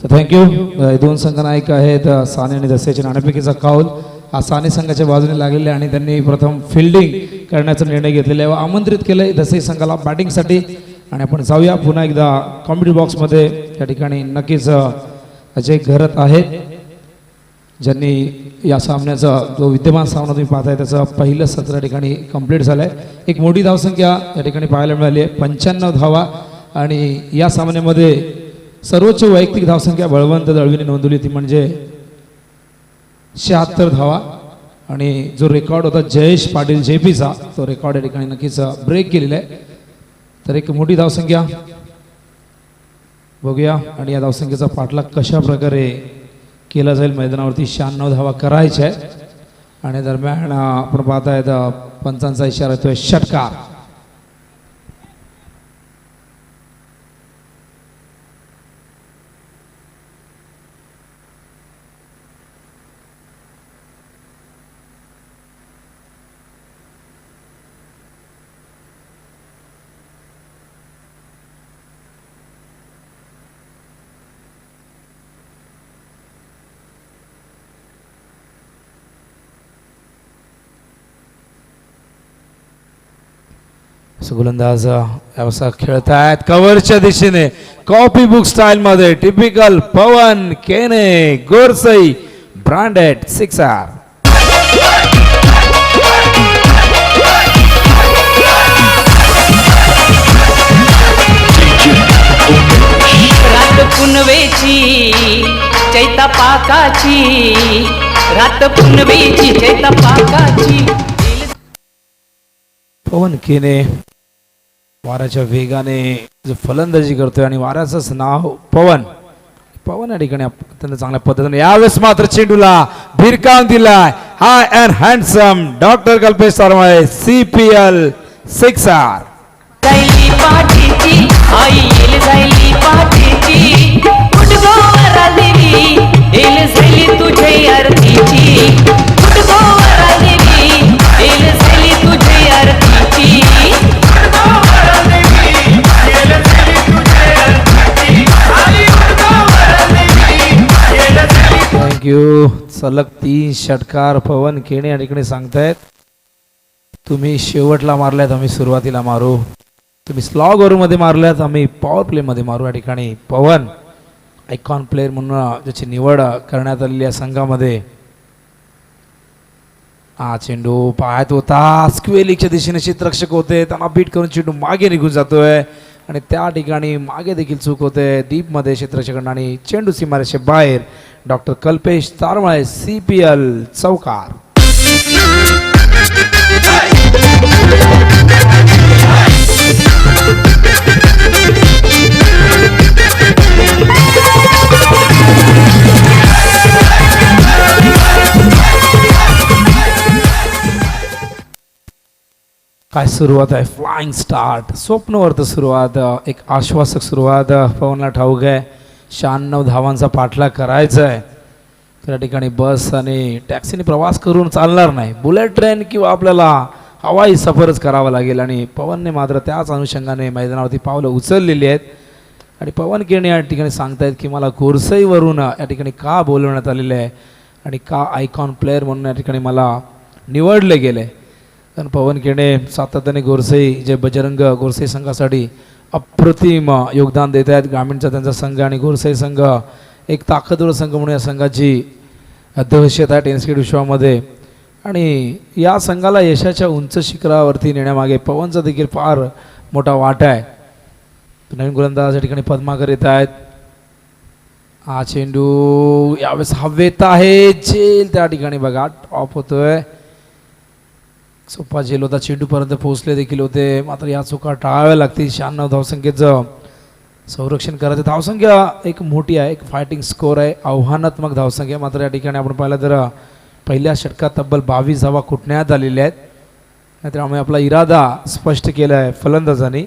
C: तर थँक्यू. 2 संघनायक आहेत, साने आणि दसईच्या नाणेफेकीचा कौल हा साने संघाच्या बाजूने लागलेला आहे आणि त्यांनी प्रथम फिल्डिंग करण्याचा निर्णय घेतलेला आहे व आमंत्रित केलं आहे दसई संघाला बॅटिंगसाठी. आणि आपण जाऊया पुन्हा एकदा कॉमेडी बॉक्समध्ये. या ठिकाणी नक्कीच अजय घरत आहेत, ज्यांनी या सामन्याचा जो विद्यमान सामना तुम्ही पाहताय त्याचं पहिलं सत्र या ठिकाणी कंप्लीट झालं आहे. एक मोठी धावसंख्या या ठिकाणी पाहायला मिळाली आहे, 95 धावा. आणि या सामन्यामध्ये सर्वोच्च वैयक्तिक धावसंख्या बळवंत दळवीने नोंदवली, ती म्हणजे 76 धावा. आणि जो रेकॉर्ड होता जयेश पाटील जेपीचा, तो रेकॉर्ड या ठिकाणी नक्कीच ब्रेक केलेला आहे. तर एक मोठी धावसंख्या बघूया आणि या धावसंख्येचा पाठलाग कशा प्रकारे केला जाईल मैदानावरती. 96 धावा करायच्या आहेत आणि दरम्यान आपण पाहतायत पंचांचा इशारा येतोय षटकार. गोलंदाज व्यवसाय खेळत आहेत कव्हरच्या दिशेने कॉपी बुक स्टाईल मध्ये. टिपिकल पवन केने गोरसई ब्रँडेड 6R.
B: रात पुनवेची चैता पाकाची, रात पुनवेची चैता पाकाची.
C: पवन केने वाऱ्याच्या वेगाने जो फलंदाजी करतोय आणि वाऱ्याचंच नाव पवन. पवन या ठिकाणी अत्यंत चांगल्या पद्धतीने यावेळेस मात्र चेंडूला भिरकावून दिलाय. High and handsome doctor Kalpesh Sarmale CPL 6R.
B: जायली पाठीची आई येईल, जायली पाठीची आरतीची फुटकोवर देवी येल सेली तुझी आरतीची
C: थँक्यू. सलग 3 षटकार पवन केणे या ठिकाणी सांगतायत. तुम्ही शेवटला मारल्यात, आम्ही सुरुवातीला मारू. तुम्ही स्लॉग ओव्हरमध्ये मारल्यात, आम्ही पॉवर प्लेमध्ये मारू. या ठिकाणी पवन आयकॉन प्लेअर म्हणून ज्याची निवड करण्यात आलेली या संघामध्ये. हा चेंडू पाहत होता, स्क्वेलिकच्या दिशेने क्षेत्ररक्षक होते, त्यांना बीट करून चेंडू मागे निघून जातोय आणि त्या ठिकाणी मागे देखील चूक होते डीपमध्ये क्षेत्ररक्षकांना आणि चेंडू सीमारेषे बाहेर. डॉक्टर कल्पेश तारमळे CPL चौकार. काय सुरुवात आहे, फ्लाइंग स्टार्ट, स्वप्नवर्त सुरुवात, एक आश्वासक सुरुवात. पवनला ठाऊक आहे 96 धावांचा पाठलाग करायचा आहे. त्या ठिकाणी बस आणि टॅक्सीने प्रवास करून चालणार नाही, बुलेट ट्रेन किंवा आपल्याला हवाई सफरच करावा लागेल. आणि पवनने मात्र त्याच अनुषंगाने मैदानावरती पावलं उचललेली आहेत. आणि पवन केणे या ठिकाणी सांगतायत की मला गोरसईवरून या ठिकाणी का बोलवण्यात आलेलं आहे आणि का आयकॉन प्लेअर म्हणून या ठिकाणी मला निवडले गेले. कारण पवन केणे सातत्याने गोरसई जे बजरंग गोरसई संघासाठी अप्रतिम योगदान देत आहेत. ग्रामीणचा त्यांचा संघ आणि गोरसई संघ एक ताकदवर संघ म्हणून या संघाची दहशत आहे टेनिस क्रिकेट विश्वामध्ये. आणि या संघाला यशाच्या उंच शिखरावरती नेण्यामागे पवनचा देखील फार मोठा वाटा आहे. नवीन गोलंदाज या ठिकाणी पद्माकर येत आहेत. हा चेंडू यावेळेस हवेत आहे, जेल त्या ठिकाणी बघा टॉप होतोय. सोपा झेल होता, चेंडूपर्यंत पोहोचले देखील होते, मात्र या चुका टाळाव्या लागतील. 96 धावसंख्येचं संरक्षण करायचं. धावसंख्या एक मोठी आहे, एक फायटिंग स्कोर आहे, आव्हानात्मक धावसंख्या. मात्र या ठिकाणी आपण पाहिलं तर पहिल्या षटकात तब्बल 22 धावा कुटण्यात आलेल्या आहेत. त्यामुळे आपला इरादा स्पष्ट केला आहे फलंदाजांनी.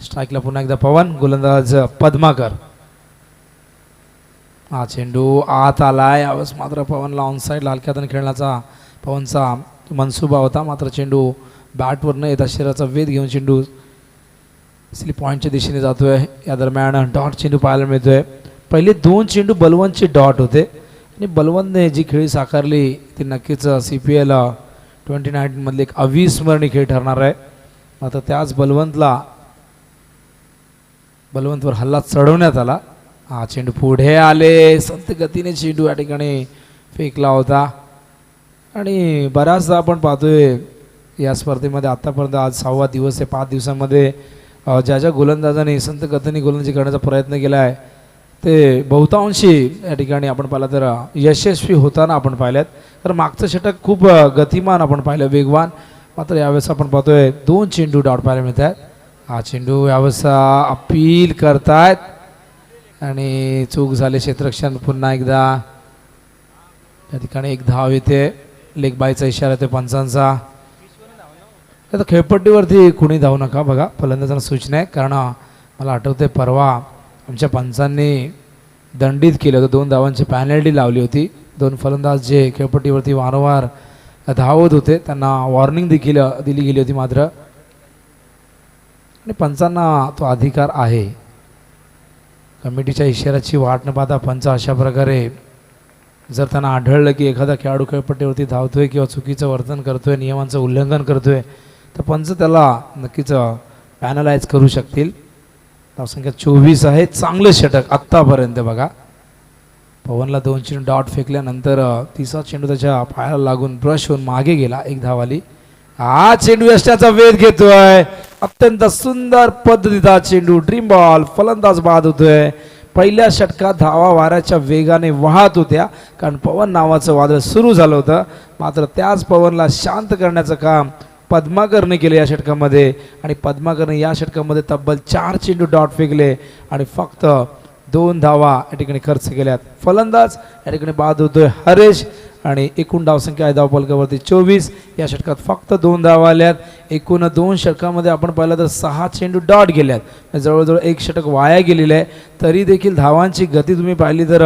C: स्ट्राईकला पुन्हा एकदा पवन, गोलंदाज पद्माकर. हा चेंडू आत आलाय, यावेळेस मात्र पवनला ऑनसाईड हलक्या हाताने खेळण्याचा पवनचा मनसुबा होता. मात्र चेंडू बॅटवर न येता शरीराचा वेध घेऊन चेंडू स्लिप पॉईंटच्या दिशेने जातोय. या दरम्यान डॉट चेंडू पाहायला मिळतोय. पहिले 2 चेंडू बलवंतचे डॉट होते आणि बलवंतने जी खेळी साकारली ती नक्कीच CPL 29 मधले एक अविस्मरणीय खेळ ठरणार आहे. मात्र त्याच बलवंतवर हल्ला चढवण्यात आला. हा चेंडू पुढे आले, संत गतीने चेंडू या ठिकाणी फेकला होता. आणि बऱ्याचदा आपण पाहतोय या स्पर्धेमध्ये आत्तापर्यंत आज 6वा दिवस आहे. 5 दिवसांमध्ये ज्या गोलंदाजांनी संत गतीने गोलंदाजी करण्याचा प्रयत्न केला आहे ते बहुतांशी या ठिकाणी आपण पाहिलं तर यशस्वी होताना आपण पाहिल्यात. तर मागचं षटक खूप गतिमान आपण पाहिलं, वेगवान. मात्र यावेळेस आपण पाहतोय 2 चेंडू डॉट पाहायला मिळत आहेत. हा चेंडू यावेळेस अपील करतायत आणि चूक झाले क्षेत्ररक्षण. पुन्हा एकदा या ठिकाणी एक धाव येते, लेग बायचा इशारा येतो पंचांचा. आता खेळपट्टीवरती कुणी धावू नका बघा, फलंदाजांना सूचना आहे. कारण मला आठवते परवा आमच्या पंचांनी दंडित केलं होतं, 2 धावांची पॅनल्टी लावली होती. 2 फलंदाज जे खेळपट्टीवरती वारंवार धावत होते त्यांना वॉर्निंग देखील दिली गेली होती. मात्र आणि पंचांना तो अधिकार आहे. कमिटीच्या इशाऱ्याची वाट न पाहता पंच अशा प्रकारे जर त्यांना आढळलं की एखादा खेळाडू खेळपट्टीवरती धावतोय किंवा चुकीचं वर्तन करतोय, नियमांचं उल्लंघन करतोय, तर पंच त्याला नक्कीच पॅनलाइज करू शकतील. धावसंख्या 24 आहे. चांगलं षटक आत्तापर्यंत बघा. पवनला 2 चेंडू डॉट फेकल्यानंतर 3रा चेंडू त्याच्या पायाला लागून ब्रश होऊन मागे गेला, एक धाव आली. हा चेंडू यशाचा वेध घेतोय, अत्यंत सुंदर पद्धतीचा चेंडू, ड्रीम बॉल, फलंदाज बाद होतोय. पहिल्या षटकात धावा वाऱ्याच्या वेगाने वाहत होत्या कारण पवन नावाचं वादळ सुरू झालं होतं. मात्र त्याच पवनला शांत करण्याचं काम पद्माकरने केले या षटकामध्ये. आणि पद्माकरने या षटकामध्ये तब्बल 4 चेंडू डॉट फेकले आणि फक्त 2 धावा या ठिकाणी खर्च केल्यात. फलंदाज या ठिकाणी बाद होतोय हरेश आणि एकूण धावसंख्या आहे धावफलकावरती 24. या षटकात फक्त 2 धावा आल्यात. एकूण 2 षटकामध्ये आपण पाहिलं तर 6 चेंडू डॉट गेल्यात. जवळजवळ 1 षटक वाया गेलेलं आहे. तरी देखील धावांची गती तुम्ही पाहिली तर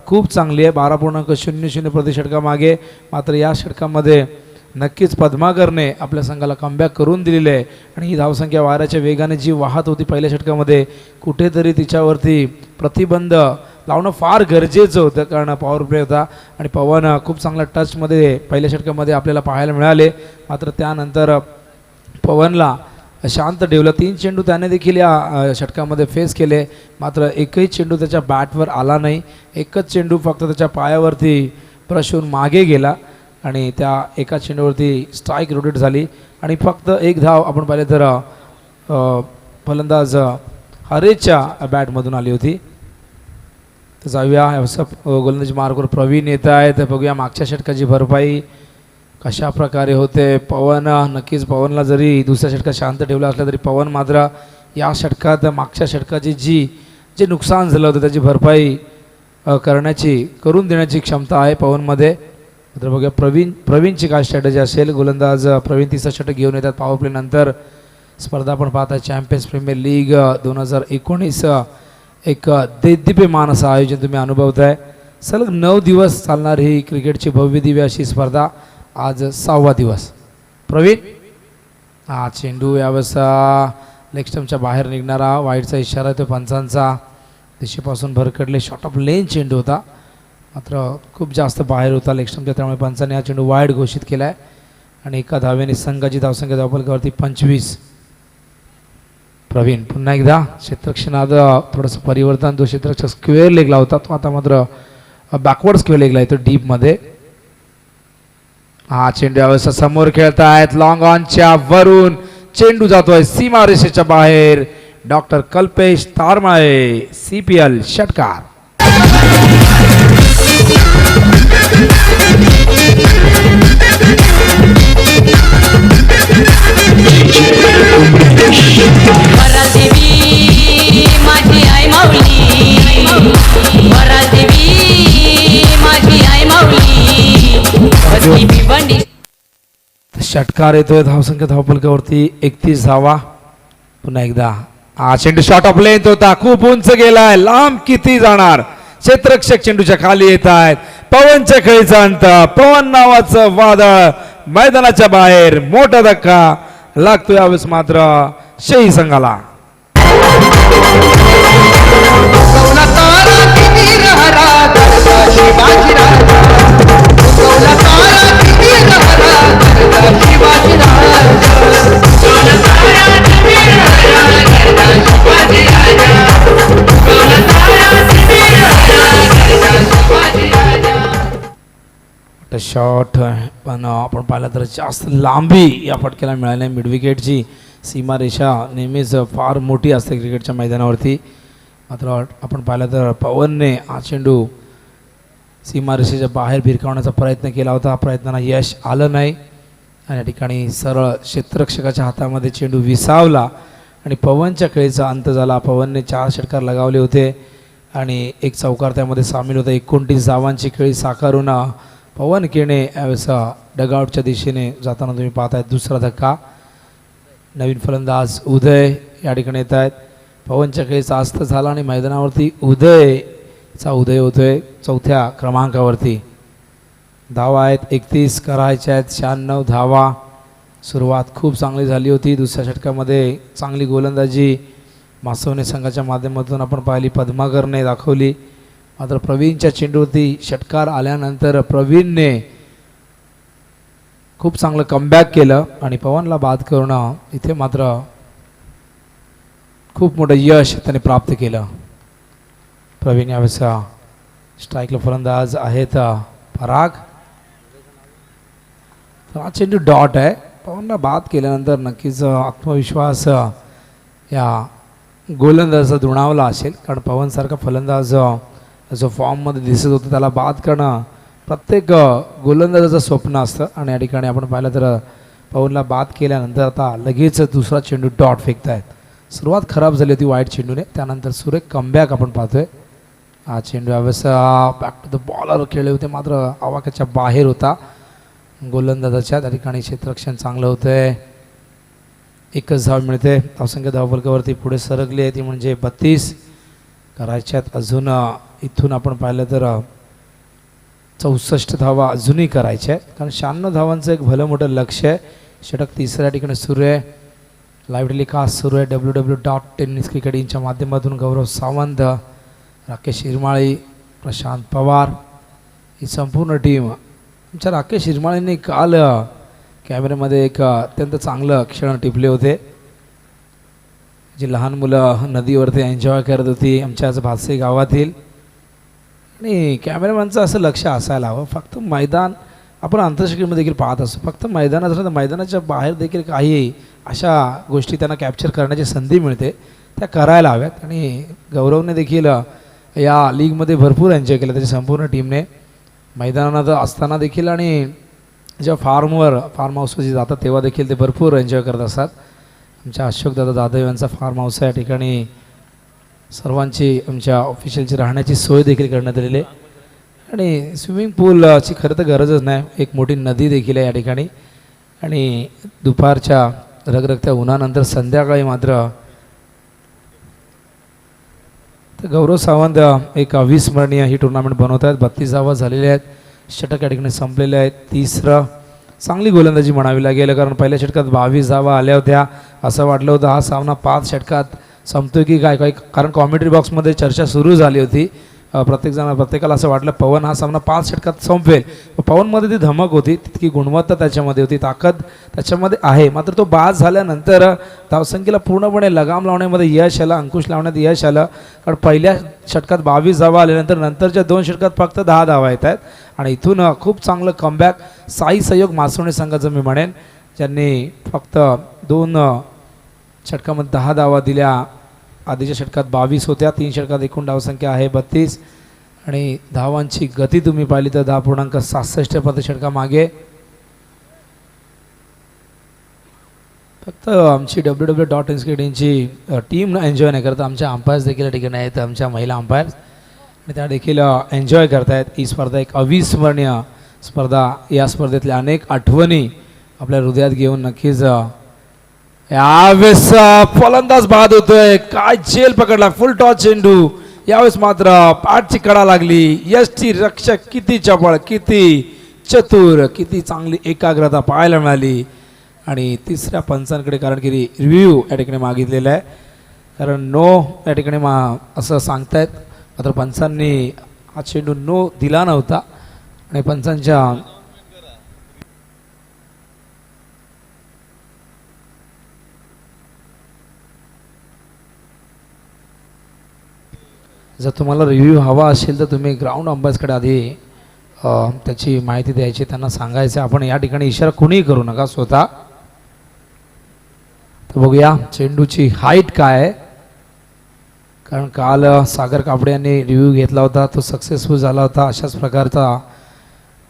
C: खूप चांगली आहे. 12.00 प्रति षटकामागे. मात्र या षटकामध्ये नक्कीच पद्माकरने आपल्या संघाला कमबॅक करून दिलेले आहे. आणि ही धावसंख्या वाऱ्याच्या वेगाने जी वाहत होती पहिल्या षटकामध्ये, कुठेतरी तिच्यावरती प्रतिबंध लावणं फार गरजेचं होतं. कारण पॉवर प्ले होता आणि पवन खूप चांगल्या टचमध्ये पहिल्या षटकामध्ये आपल्याला पाहायला मिळाले. मात्र त्यानंतर पवनला शांत ठेवलं. 3 चेंडू त्याने देखील या षटकामध्ये फेस केले. मात्र एकही चेंडू त्याच्या बॅटवर आला नाही. एकच चेंडू फक्त त्याच्या पायावरती ब्रश होऊन मागे गेला आणि त्या एका चेंडूवरती स्ट्राईक रोटेट झाली आणि फक्त 1 धाव आपण पाहिले तर फलंदाज हरेच्या बॅटमधून आली होती. तर जाऊया गोलंदाजी मार्गवर प्रवीण येत आहे. तर बघूया मागच्या षटकाची भरपाई कशा प्रकारे होते. पवन नक्कीच पवनला जरी दुसऱ्या षटकात शांत ठेवलं असलं तरी पवन मात्र या षटकात मागच्या षटकाची जे नुकसान झालं होतं त्याची भरपाई करून देण्याची क्षमता आहे पवनमध्ये. तर बघूया प्रवीणची काय स्ट्रॅटेजी असेल. गोलंदाज प्रवीण 3रा षटक घेऊन येतात पॉवर प्ले नंतर. स्पर्धा आपण पाहता चॅम्पियन्स प्रीमियर लीग 2019 एक देदीप्यमान असं आयोजन तुम्ही अनुभवताय. सलग 9 दिवस चालणार ही क्रिकेटची भव्य दिव्य अशी स्पर्धा. आज 6वा दिवस. प्रवीण हा चेंडू यावेळेस लेग स्टंपच्या बाहेर निघणारा वाईडचा इशारा येतो पंचांचा. दिशेपासून भरकडले शॉर्ट ऑफ लेन चेंडू होता. मात्र खूप जास्त बाहेर होता लेग स्टंपच्या, त्यामुळे पंचांनी हा चेंडू वाईड घोषित केला आहे. आणि एका धावेने संघाची धावसंख्या धावफलकावरती 25. प्रवीण पुन्हा एकदा क्षेत्रक्षणात थोडंसं परिवर्तन. तो क्षेत्ररक्षक स्क्वेअर लेगला होता, तो आता मात्र बॅकवर्ड स्क्वेअर लेगला येतो डीपमध्ये. हा चेंडू यावेळेस समोर खेळतायत. लॉंग ऑनच्या वरून चेंडू जातोय सीमा रेषेच्या बाहेर. डॉक्टर कल्पेश तारमाळे CPL षटकार.
B: वरादेवी माझी आई माऊली, वरादेवी माझी आई माऊली, बसली भिवंडी.
C: षटकार येतोय. धावसंख्या धावफलकावरती 31 धावा. पुन्हा एकदा हा चेंडू शॉर्ट ऑफ लेंथ होता, खूप उंच गेलाय. लांब किती जाणार. क्षेत्ररक्षक चेंडूच्या खाली येत आहेत. पवनच्या खेळीचा अंत. पवन नावाचं वादळ मैदानाच्या बाहेर. मोठा धक्का लागतो यावेळेस मात्र शेही संघाला. शॉट पण आपण पाहिलं तर जास्त लांबी या फटक्याला मिळाली. मिड विकेटची सीमारेषा नेहमीच फार मोठी असते क्रिकेटच्या मैदानावरती. मात्र आपण पाहिलं तर पवनने हा चेंडू सीमारेषेच्या बाहेर भिरकावण्याचा प्रयत्न केला होता. प्रयत्नाला यश आलं नाही आणि या ठिकाणी सरळ क्षेत्ररक्षकाच्या हातामध्ये चेंडू विसावला आणि पवनच्या खेळीचा अंत झाला. पवनने 4 षटकार लगावले होते आणि एक चौकार त्यामध्ये सामील होता. 29 धावांची खेळी साकारून पवन केने यावेळेस डगआउटच्या दिशेने जाताना तुम्ही पाहतायत. दुसरा धक्का. नवीन फलंदाज उदय या ठिकाणी येत आहेत. पवनच्या खेळीचा अस्त झाला आणि मैदानावरती उदय होतोय 4थ्या क्रमांकावरती. धावा आहेत 31, करायच्या आहेत 96 धावा. सुरुवात खूप चांगली झाली होती. दुसऱ्या षटकामध्ये चांगली गोलंदाजी मासवणे संघाच्या माध्यमातून आपण पाहिली, पद्माकरने दाखवली. मात्र प्रवीणच्या चेंडूवरती षटकार आल्यानंतर प्रवीणने खूप चांगलं कमबॅक केलं आणि पवनला बाद करून इथे मात्र खूप मोठं यश त्याने प्राप्त केलं. प्रवीण यावेळेस स्ट्राईकला फलंदाज आहेत पराग. हा चेंडू डॉट आहे. पवनला बाद केल्यानंतर नक्कीच आत्मविश्वास या गोलंदाजाचा दुणावला असेल, कारण पवनसारखा फलंदाज जो फॉर्ममध्ये दिसत होतं त्याला बाद करणं प्रत्येक गोलंदाजाचं स्वप्न असतं. आणि या ठिकाणी आपण पाहिलं तर पवनला बाद केल्यानंतर आता लगेच दुसरा चेंडू डॉट फेकतायत. सुरुवात खराब झाली होती वाईट चेंडूने, त्यानंतर सुरेख कमबॅक आपण पाहतोय. हा चेंडू यावेळेस बॅक टू द बॉलर खेळले होते, मात्र आवाक्याच्या बाहेर होता गोलंदाजाच्या. त्या ठिकाणी क्षेत्ररक्षण चांगलं होतंय. एकच धाव मिळते. धावसंख्या धावफलकावरती पुढे सरकली आहे, ती म्हणजे 32 करायच्यात अजून. इथून आपण पाहिलं तर 64 धावा अजूनही करायच्या आहेत, कारण 96 धावांचं एक भलं मोठं लक्ष आहे. षटक तिसऱ्या ठिकाणी सुरू आहे. लाईव्ह टेलिकास्ट सुरू आहे www.tenniscricket.in माध्यमातून. गौरव सावंत, राकेश हिरमाळी, प्रशांत पवार ही संपूर्ण टीम. आमच्या राकेश हिरमाळींनी काल कॅमेऱ्यामध्ये एक अत्यंत चांगलं क्षण टिपले होते. जी लहान मुलं नदीवरती एन्जॉय करत होती आमच्याच भातसे गावातील. आणि कॅमेरामॅनचं असं लक्ष असायला हवं, फक्त मैदान आपण आंतरराष्ट्रीयमध्ये देखील पाहत असतो, फक्त मैदानात असं मैदानाच्या बाहेर देखील काही अशा गोष्टी त्यांना कॅप्चर करण्याची संधी मिळते, त्या करायला हव्यात. आणि गौरवने देखील या लीगमध्ये भरपूर एन्जॉय केलं त्याच्या संपूर्ण टीमने. मैदानात असताना देखील आणि जेव्हा फार्म हाऊसवर जे जातात तेव्हा देखील ते भरपूर एन्जॉय करत असतात. आमच्या अशोकदादा जाधव यांचा फार्म हाऊस आहे. या ठिकाणी सर्वांची आमच्या ऑफिशियलची राहण्याची सोय देखील करण्यात आलेली आहे. आणि स्विमिंग पूलची खरं तर गरजच नाही, एक मोठी नदी देखील आहे या ठिकाणी. आणि दुपारच्या रगरगत्या उन्हानंतर संध्याकाळी मात्र तर गौरव सावंत एक अविस्मरणीय ही टुर्नामेंट बनवत आहेत. 32 धावा झालेल्या आहेत. षटक या ठिकाणी संपलेले आहेत. तिसरं चांगली गोलंदाजी म्हणावी लागेल, कारण पहिल्या षटकात 22 धावा आल्या होत्या. असं वाटलं होतं हा सामना 5 षटकात संपतोय की काय काय, कारण कॉमेंट्री बॉक्समध्ये चर्चा सुरू झाली होती. प्रत्येकाला असं वाटलं पवन हा सामना 5 षटकात संपेल. पवनमध्ये ती धमक होती, तितकी गुणवत्ता त्याच्यामध्ये होती, ताकद त्याच्यामध्ये आहे. मात्र तो बाद झाल्यानंतर धावसंख्येला पूर्णपणे लगाम लावण्यामध्ये यश आलं, अंकुश लावण्यात यश आलं. कारण पहिल्या षटकात 22 धावा आल्यानंतर नंतरच्या 2 षटकात फक्त 10 धावा येत आहेत. आणि इथून खूप चांगलं कमबॅक साई सहयोग मासोणे संघाचं मी म्हणेन, ज्यांनी फक्त 2 षटकामध्ये 10 धावा दिल्या. आधीच्या षटकात 22 होत्या. 3 षटकात एकूण धावसंख्या आहे 32. आणि धावांची गती तुम्ही पाहिली तर 10.67 प्रति षटकामागे. फक्त आमची www.tenniscricket.in टीम एन्जॉय नाही करत, आमच्या अंपायर्स देखील या ठिकाणी आहेत, आमच्या महिला अंपायर्स, आणि त्या देखील एन्जॉय करतायत. ही स्पर्धा एक अविस्मरणीय स्पर्धा. या स्पर्धेतल्या अनेक आठवणी आपल्या हृदयात घेऊन नक्कीच यावेळेस फलंदाज बाद होतोय. काय जेल पकडला, फुल टॉस चेंडू. यावेळेस मात्र पाठची कडा लागली. यष्टी रक्षक किती चपळ, किती चतुर, किती चांगली एकाग्रता पाहायला मिळाली. आणि तिसऱ्या पंचांकडे कारण की रिव्ह्यू या ठिकाणी मागितलेला आहे, कारण नो या ठिकाणी असं सांगतायत, मात्र पंचांनी हा चेंडू नो दिला नव्हता. आणि पंचांच्या जर तुम्हाला रिव्ह्यू हवा असेल तर तुम्ही ग्राउंड अंपायर्सकडे आधी त्याची माहिती द्यायची, त्यांना सांगायचं. आपण या ठिकाणी इशारा कुणीही करू नका स्वतः. तर बघूया चेंडूची हाईट काय आहे, कारण काल सागर कापडे यांनी रिव्ह्यू घेतला होता, तो सक्सेसफुल झाला होता. अशाच प्रकारचा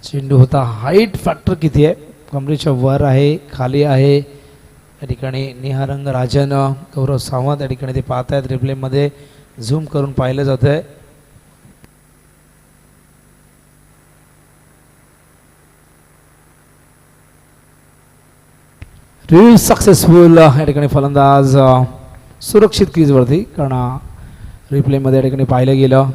C: चेंडू होता. हाईट फॅक्टर किती आहे, कमरेच्या वर आहे, खाली आहे. या ठिकाणी निहारंग राजन, गौरव सावंत या ठिकाणी ते पाहत आहेत. रिप्लेमध्ये झूम करून पाहिलं जात आहे. Review successful. या ठिकाणी फलंदाज सुरक्षित क्रीजवरती, कारण रिप्लेमध्ये या ठिकाणी पाहिलं गेलं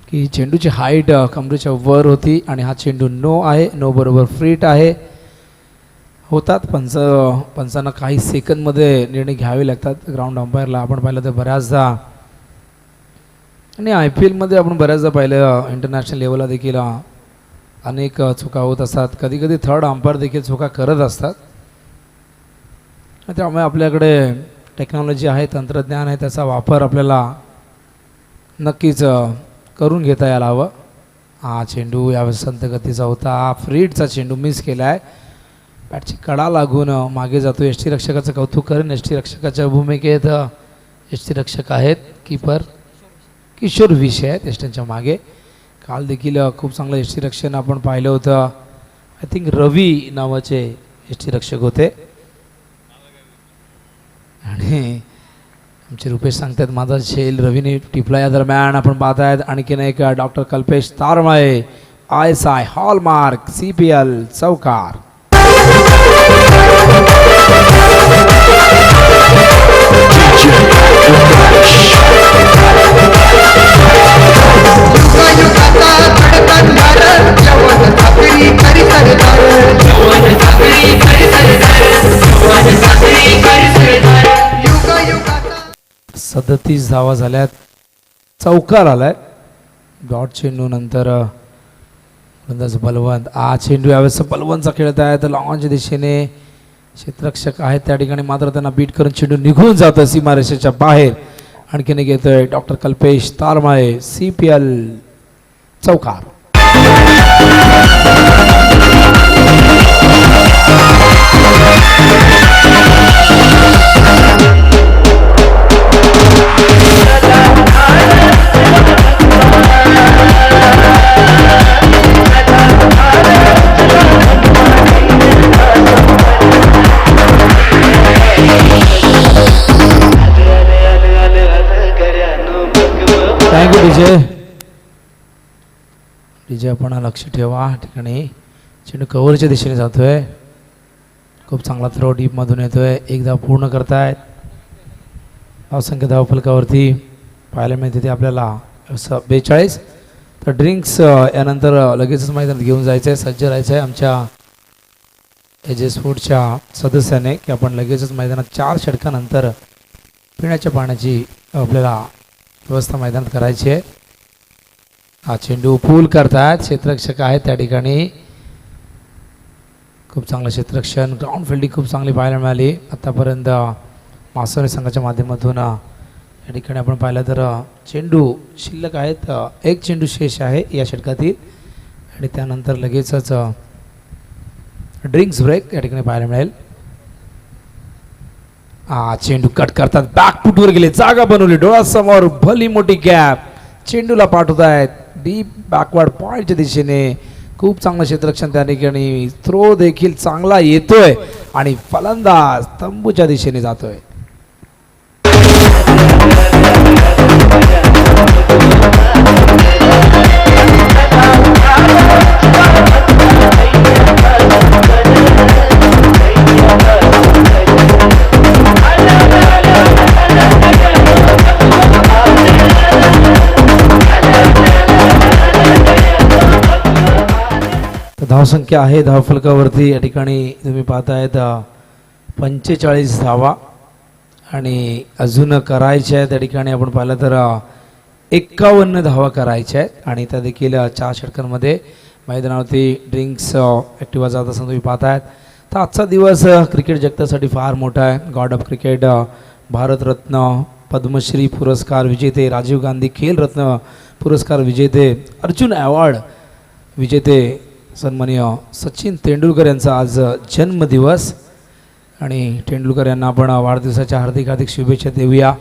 C: की चेंडूची हाईट कमरेच्या वर होती आणि हा चेंडू नो आहे. नो बरोबर फ्रीट आहे. होतात पंचांना काही सेकंदमध्ये निर्णय घ्यावे लागतात ग्राउंड अंपायरला. आपण पाहिलं तर बऱ्याचदा, आणि आय पी एलमध्ये आपण बऱ्याचदा पाहिलं, इंटरनॅशनल लेवलला देखील अनेक चुका होत असतात. कधी कधी थर्ड अंपायर देखील चुका करत असतात. त्यामुळे आपल्याकडे टेक्नॉलॉजी आहे, तंत्रज्ञान आहे, त्याचा वापर आपल्याला नक्कीच करून घेता यायला हवं. हा चेंडू यावेळेस संत गतीचा होता. हा फ्रीडचा चेंडू मिस केला आहे. बॅटची कडा लागून मागे जातो. यष्टीरक्षकाचं कौतुक करेन. यष्टीरक्षकाच्या भूमिकेत यष्टीरक्षक आहेत कीपर किशोर विषय आहेत यष्टींच्या मागे. काल देखील खूप चांगलं यष्टीरक्षण आपण पाहिलं होतं. आय थिंक रवी नावाचे यष्टीरक्षक होते. आणि आमचे रुपेश सांगतात माझा झेल रवीने टिपला. या दरम्यान आपण पाहतायत आणखीन एक doctor Kalpesh Tarmale ISI hallmark CPL चौकार. सदतीस धावा झाल्यात. चौकार आलाय. डॉट चेंडू नंतर फलंदाज बलवंत. चेंडू यावेळेस बलवंतचा खेळत आहे तर लॉंगच्या दिशेने क्षेत्ररक्षक आहेत त्या ठिकाणी मात्र त्यांना बीट करून चेंडू निघून जातं सीमारेषेच्या बाहेर. आणखीन एक येतोय डॉक्टर कल्पेश तारमाळे CPL चौकार. थँक्यू डीजे आपण लक्ष ठेवा. ठिकाणी चेंडू कव्हरच्या दिशेने जातोय. खूप चांगला थ्रो डीप मधून येतोय. एक धाव पूर्ण करतायत. असंख्य धाव फलकावरती पाहायला मिळते ते आपल्याला 42. तर ड्रिंक्स यानंतर लगेचच मैदानात घेऊन जायचं आहे. सज्ज राहायचं आहे आमच्या एजेस फूडच्या सदस्याने की आपण लगेचच मैदानात 4 षटकानंतर पिण्याच्या पाण्याची आपल्याला व्यवस्था मैदानात करायची आहे. चेंडू पूल करतात. क्षेत्ररक्षक आहेत त्या ठिकाणी. खूप चांगलं क्षेत्ररक्षण. ग्राउंड फिल्डिंग खूप चांगली पाहायला मिळाली आतापर्यंत मासोरी संघाच्या माध्यमातून. या ठिकाणी आपण पाहिलं तर चेंडू शिल्लक आहेत. एक चेंडू शेष आहे या षटकातील आणि त्यानंतर लगेचच ड्रिंक्स ब्रेक या ठिकाणी पाहायला मिळेल. चेंडू कट करतात. बॅकफुटवर गेले. जागा बनवली डोळ्यासमोर. भली मोठी गॅप. चेंडूला पाठवत आहेत डीप बॅकवर्ड पॉईंटच्या दिशेने. खूप चांगलं क्षेत्ररक्षण त्या ठिकाणी. थ्रो देखील चांगला येतोय आणि फलंदाज तंबूच्या दिशेने जातोय. धावसंख्या आहे धावफलकावरती या ठिकाणी तुम्ही पाहतायत 45 धावा आणि अजून करायच्या आहेत. त्या ठिकाणी आपण पाहिलं तर 51 धावा करायच्या आहेत आणि त्या देखील 4 षटकांमध्ये मैदानावरती ड्रिंक्स ॲक्टिव्हा जात असताना तुम्ही पाहतायत. तर आजचा दिवस क्रिकेट जगतासाठी फार मोठा आहे. God of cricket, Bharat Ratna, Padma Shri पुरस्कार विजेते, राजीव गांधी खेलरत्न पुरस्कार विजेते, अर्जुन अवॉर्ड विजेते सन्माननीय सचिन तेंडुलकर यांचा आज जन्मदिवस. आणि तेंडुलकर यांना आपण वाढदिवसाच्या हार्दिक हार्दिक शुभेच्छा देऊया.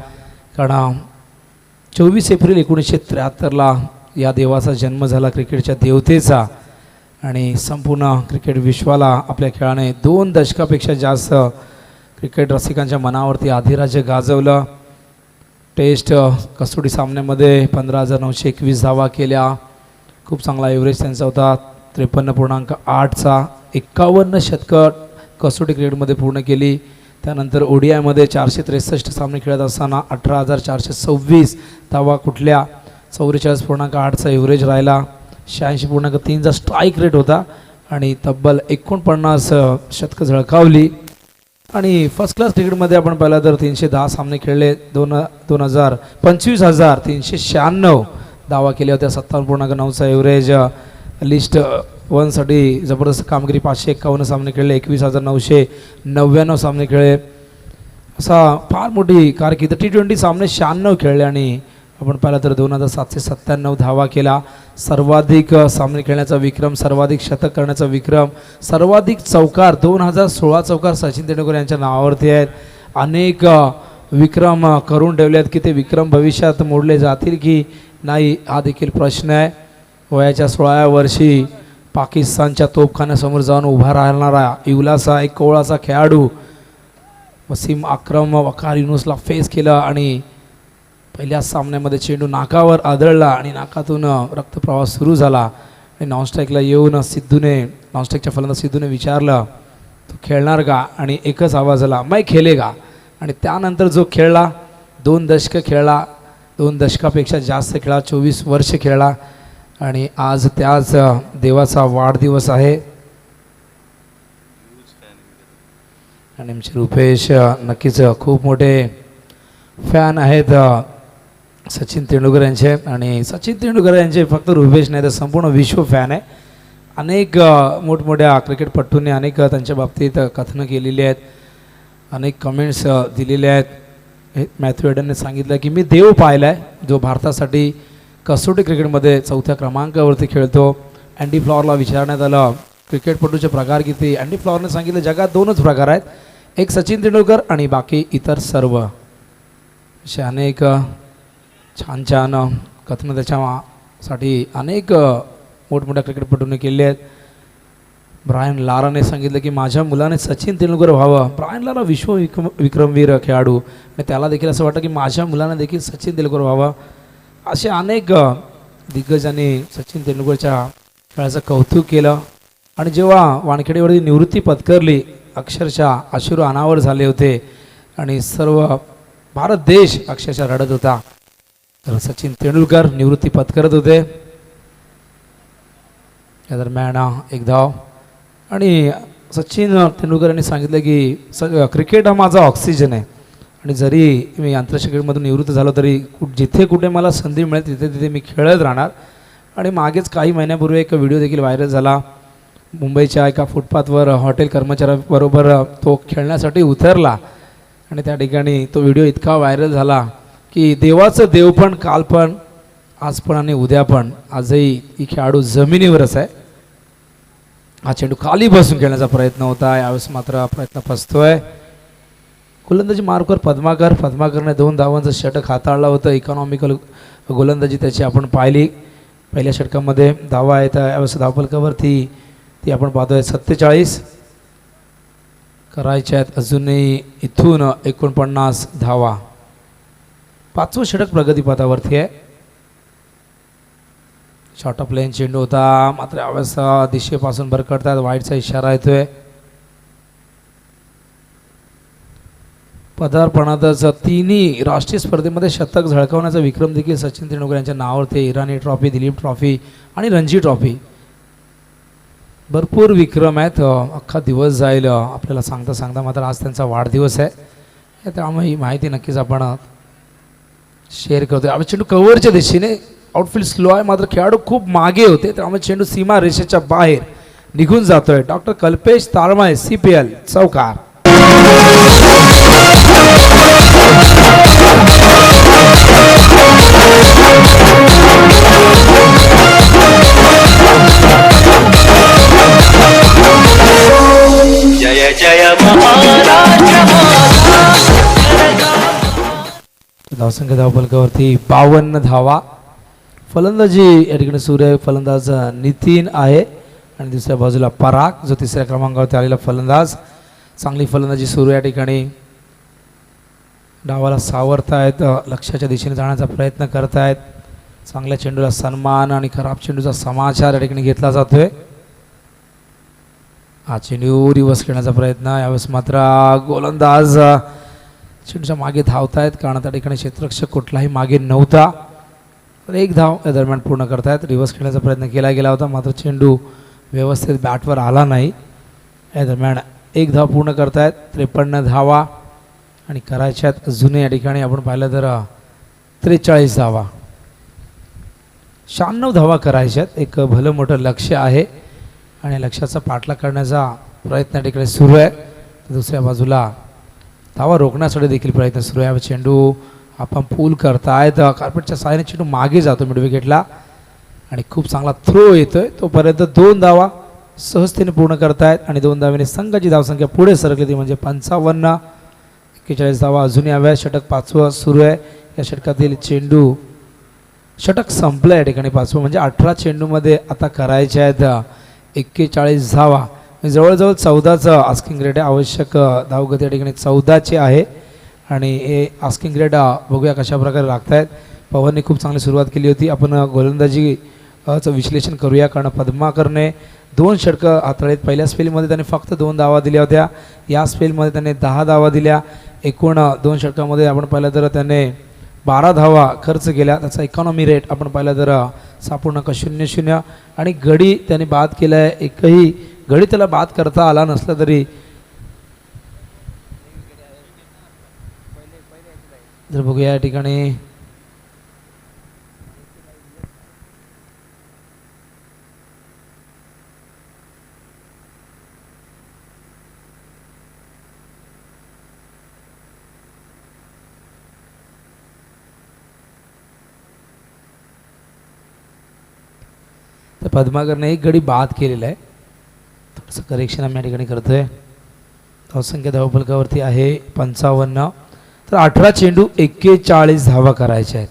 C: कारण 24 एप्रिल 1973ला या देवाचा जन्म झाला, क्रिकेटच्या देवतेचा. आणि संपूर्ण क्रिकेट विश्वाला आपल्या खेळाने 2 दशकापेक्षा जास्त क्रिकेट रसिकांच्या मनावरती अधिराज्य गाजवलं. टेस्ट कसोटी सामन्यामध्ये 15,921 धावा केल्या. खूप चांगला एव्हरेज त्यांचा होता. 53.8चा 51 शतकं कसोटी क्रिकेटमध्ये पूर्ण केली. त्यानंतर ODIमध्ये 463 सामने खेळत असताना 18,426 धावा कुठल्या. 44.8चा एव्हरेज राहिला. 86.3चा स्ट्राईक रेट होता आणि तब्बल 49 शतकं झळकावली. आणि फर्स्ट क्लास क्रिकेटमध्ये आपण पाहिलं तर 310 सामने खेळले. 25,396 धावा केल्या होत्या. 57.9चा एव्हरेज. लिस्ट 1साठी जबरदस्त कामगिरी. 551 सामने खेळले. 21,999 सामने खेळले. असा फार मोठी कारकीर्द. T20 सामने 96 खेळले आणि आपण पाहिलं तर 2,797 धावा केला. सर्वाधिक सामने खेळण्याचा विक्रम, सर्वाधिक शतक करण्याचा विक्रम, सर्वाधिक चौकार 2016 चौकार सचिन तेंडुलकर यांच्या नावावरती आहेत. अनेक विक्रम करून ठेवले आहेत की ते विक्रम भविष्यात मोडले जातील की नाही हा देखील प्रश्न आहे. वयाच्या 16व्या वर्षी पाकिस्तानच्या तोफखान्यासमोर जाऊन उभा राहणारा इवलासा एक कोवळाचा खेळाडू वसीम अक्रम वकार युनुसला फेस केलं आणि पहिल्या सामन्यामध्ये चेंडू नाकावर आदळला आणि नाकातून रक्तप्रवाह सुरू झाला आणि नॉनस्ट्राईकला येऊन नॉनस्ट्राईकच्या फलंदाज सिद्धूने विचारलं तो खेळणार का आणि एकच आवाज आला मैं खेलेगा आणि त्यानंतर जो खेळला 2 दशकं खेळला 2 दशकापेक्षा जास्त खेळा 24 वर्ष खेळला आणि आज त्याच देवाचा वाढदिवस आहे आणि आमचे रुपेश नक्कीच खूप मोठे फॅन आहेत सचिन तेंडुलकर यांचे आणि सचिन तेंडुलकर यांचे फक्त रुपेश नाही तर संपूर्ण विश्व फॅन आहे अनेक मोठमोठ्या क्रिकेटपटूंनी अनेक त्यांच्या बाबतीत कथनं केलेली आहेत अनेक कमेंट्स दिलेले आहेत मॅथ्यू एडनने सांगितलं की मी देव पाहिला आहे जो भारतासाठी कसोटी क्रिकेटमध्ये 4थ्या क्रमांकावरती खेळतो अँडी फ्लॉरला विचारण्यात आलं क्रिकेटपटूचे प्रकार किती अँडी फ्लॉरने सांगितलं जगात 2च प्रकार आहेत एक सचिन तेंडुलकर आणि बाकी इतर सर्व असे अनेक छान छान कथनं त्याच्यासाठी अनेक मोठमोठ्या क्रिकेटपटूंनी केले आहेत ब्रायन लाराने सांगितलं की माझ्या मुलाने सचिन तेंडुलकर व्हावं ब्रायन लारा विक्रमवीर खेळाडू आणि त्याला देखील असं वाटतं की माझ्या मुलाने देखील सचिन तेंडुलकर व्हावं असे अनेक दिग्गजांनी सचिन तेंडुलकरच्या खेळाचं कौतुक केलं आणि जेव्हा वानखेडेवरती निवृत्ती पत्करली अक्षरशः अश्रू अनावर झाले होते आणि सर्व भारत देश अक्षरशः रडत होता तर सचिन तेंडुलकर निवृत्ती पत्करत होते या दरम्यान एक धाव आणि सचिन तेंडुलकर यांनी सांगितलं की क्रिकेट हा माझा ऑक्सिजन आहे आणि जरी मी आंतरराष्ट्रीय क्रिकेटमधून निवृत्त झालो तरी जिथे कुठे मला संधी मिळेल तिथे तिथे मी खेळत राहणार आणि मागेच काही महिन्यापूर्वी एक व्हिडिओ देखील व्हायरल झाला मुंबईच्या एका फुटपाथवर हॉटेल कर्मचाऱ्याबरोबर तो खेळण्यासाठी उतरला आणि त्या ठिकाणी तो व्हिडिओ इतका व्हायरल झाला की देवाचं देव पण काल पण आज पण आणि उद्या पण आजही ही खेळाडू जमिनीवरच आहे हा चेंडू खाली बसून खेळण्याचा प्रयत्न होता यावेळेस मात्र प्रयत्न फसतोय गोलंदाजी मार्कवर पद्माकरने 2 धावांचं षटक हाताळलं होतं इकॉनॉमिकल गोलंदाजी त्याची आपण पाहिली पहिल्या षटकामध्ये धावा आहेत यावेळेस धावफलकावरती ती आपण पाहतोय 47 करायच्या आहेत अजूनही इथून 49 धावा 5वं षटक प्रगतीपथावरती आहे शॉर्ट ऑफ लेन चेंडू होता मात्र यावेळेस दिशेपासून भरकटतात वाईटचा इशारा येतोय पदार्पणातच 3 राष्ट्रीय स्पर्धेमध्ये शतक झळकावण्याचा विक्रम देखील सचिन तेंडुलकर यांच्या नावावरती इराणी ट्रॉफी दिलीप ट्रॉफी आणि रणजी ट्रॉफी भरपूर विक्रम आहेत अख्खा दिवस जाईल आपल्याला सांगता मात्र आज त्यांचा वाढदिवस आहे त्यामुळे ही माहिती नक्कीच आपण शेअर करतोय आम्ही चेंडू कव्हरच्या दिशेने आउटफील्ड स्लो आहे मात्र खेळाडू खूप मागे होते त्यामुळे चेंडू सीमा रेषेच्या बाहेर निघून जातोय डॉक्टर कल्पेश तारमाळे CPL चौकार
B: जय जय महाराज
C: धावसंख्या धावफलकावरती 52 धावा फलंदाजी या ठिकाणी सूर्य फलंदाज नितीन आहे आणि दुसऱ्या बाजूला पराग जो 3ऱ्या क्रमांकावरती आलेला फलंदाज चांगली फलंदाजी सुरू या ठिकाणी डावाला सावरतायत लक्ष्याच्या दिशेने जाण्याचा प्रयत्न करतायत चांगल्या चेंडूला सन्मान आणि खराब चेंडूचा समाचार या ठिकाणी घेतला जातोय हा चेंडू रिवर्स खेळण्याचा प्रयत्न यावेळेस मात्र गोलंदाज चेंडूच्या मागे धावतायत कारण त्या ठिकाणी क्षेत्ररक्षक कुठलाही मागे नव्हता तर 1 धाव या दरम्यान पूर्ण करतायत रिवर्स खेळण्याचा प्रयत्न केला गेला होता मात्र चेंडू व्यवस्थित बॅटवर आला नाही या दरम्यान 1 धाव पूर्ण करतायत 53 धावा आणि करायच्यात अजूनही या ठिकाणी आपण पाहिलं तर 43 धावा 96 धावा करायच्यात एक भलं मोठं लक्ष्य आहे आणि लक्ष्याचा पाठलाग करण्याचा प्रयत्न या ठिकाणी सुरू आहे दुसऱ्या बाजूला धावा रोखण्यासाठी देखील प्रयत्न सुरू आहे चेंडू आपण पूल करतायत कार्पेटच्या साहाय्याने चेंडू मागे जातो मिड विकेटला आणि खूप चांगला थ्रो येतोय तोपर्यंत 2 धावा सहजतेने पूर्ण करतायत आणि 2 धावेने संघाची धावसंख्या पुढे सरकली ती म्हणजे 55 41 धावा अजूनही हव्या षटक 5वं सुरू आहे या षटकातील चेंडू षटक संपलं या ठिकाणी 5वं म्हणजे 18 चेंडूमध्ये आता करायचे आहेत 41 धावा जवळजवळ 14चं आस्किंग रेट आहे. आवश्यक धावगती या ठिकाणी 14ची आहे आणि हे आस्किंग रेट बघूया कशा प्रकारे लागत आहेत. पवनने खूप चांगली सुरुवात केली होती. आपण गोलंदाजी चं विश्लेषण करूया, कारण पद्माकरने 2 षटकं हाताळलीत. पहिल्या स्पेलमध्ये त्याने फक्त 2 धावा दिल्या होत्या. या स्पेलमध्ये त्याने 10 धावा दिल्या. एकूण 2 षटकामध्ये आपण पाहिलं तर त्याने 12 धावा खर्च केल्या. त्याचा इकॉनॉमी रेट आपण पाहिलं तर 6.00 आणि गडी त्याने बाद केला आहे. एकही गडी त्याला बाद करता आला नसला तरी जर बघूया या ठिकाणी तर पद्माकरने एक गडी बाद केलेला आहे. थोडंसं करेक्शन आम्ही या ठिकाणी करतोय. धावसंख्या धावफलकावरती आहे 55. तर 18 चेंडू 41 धावा करायच्या आहेत.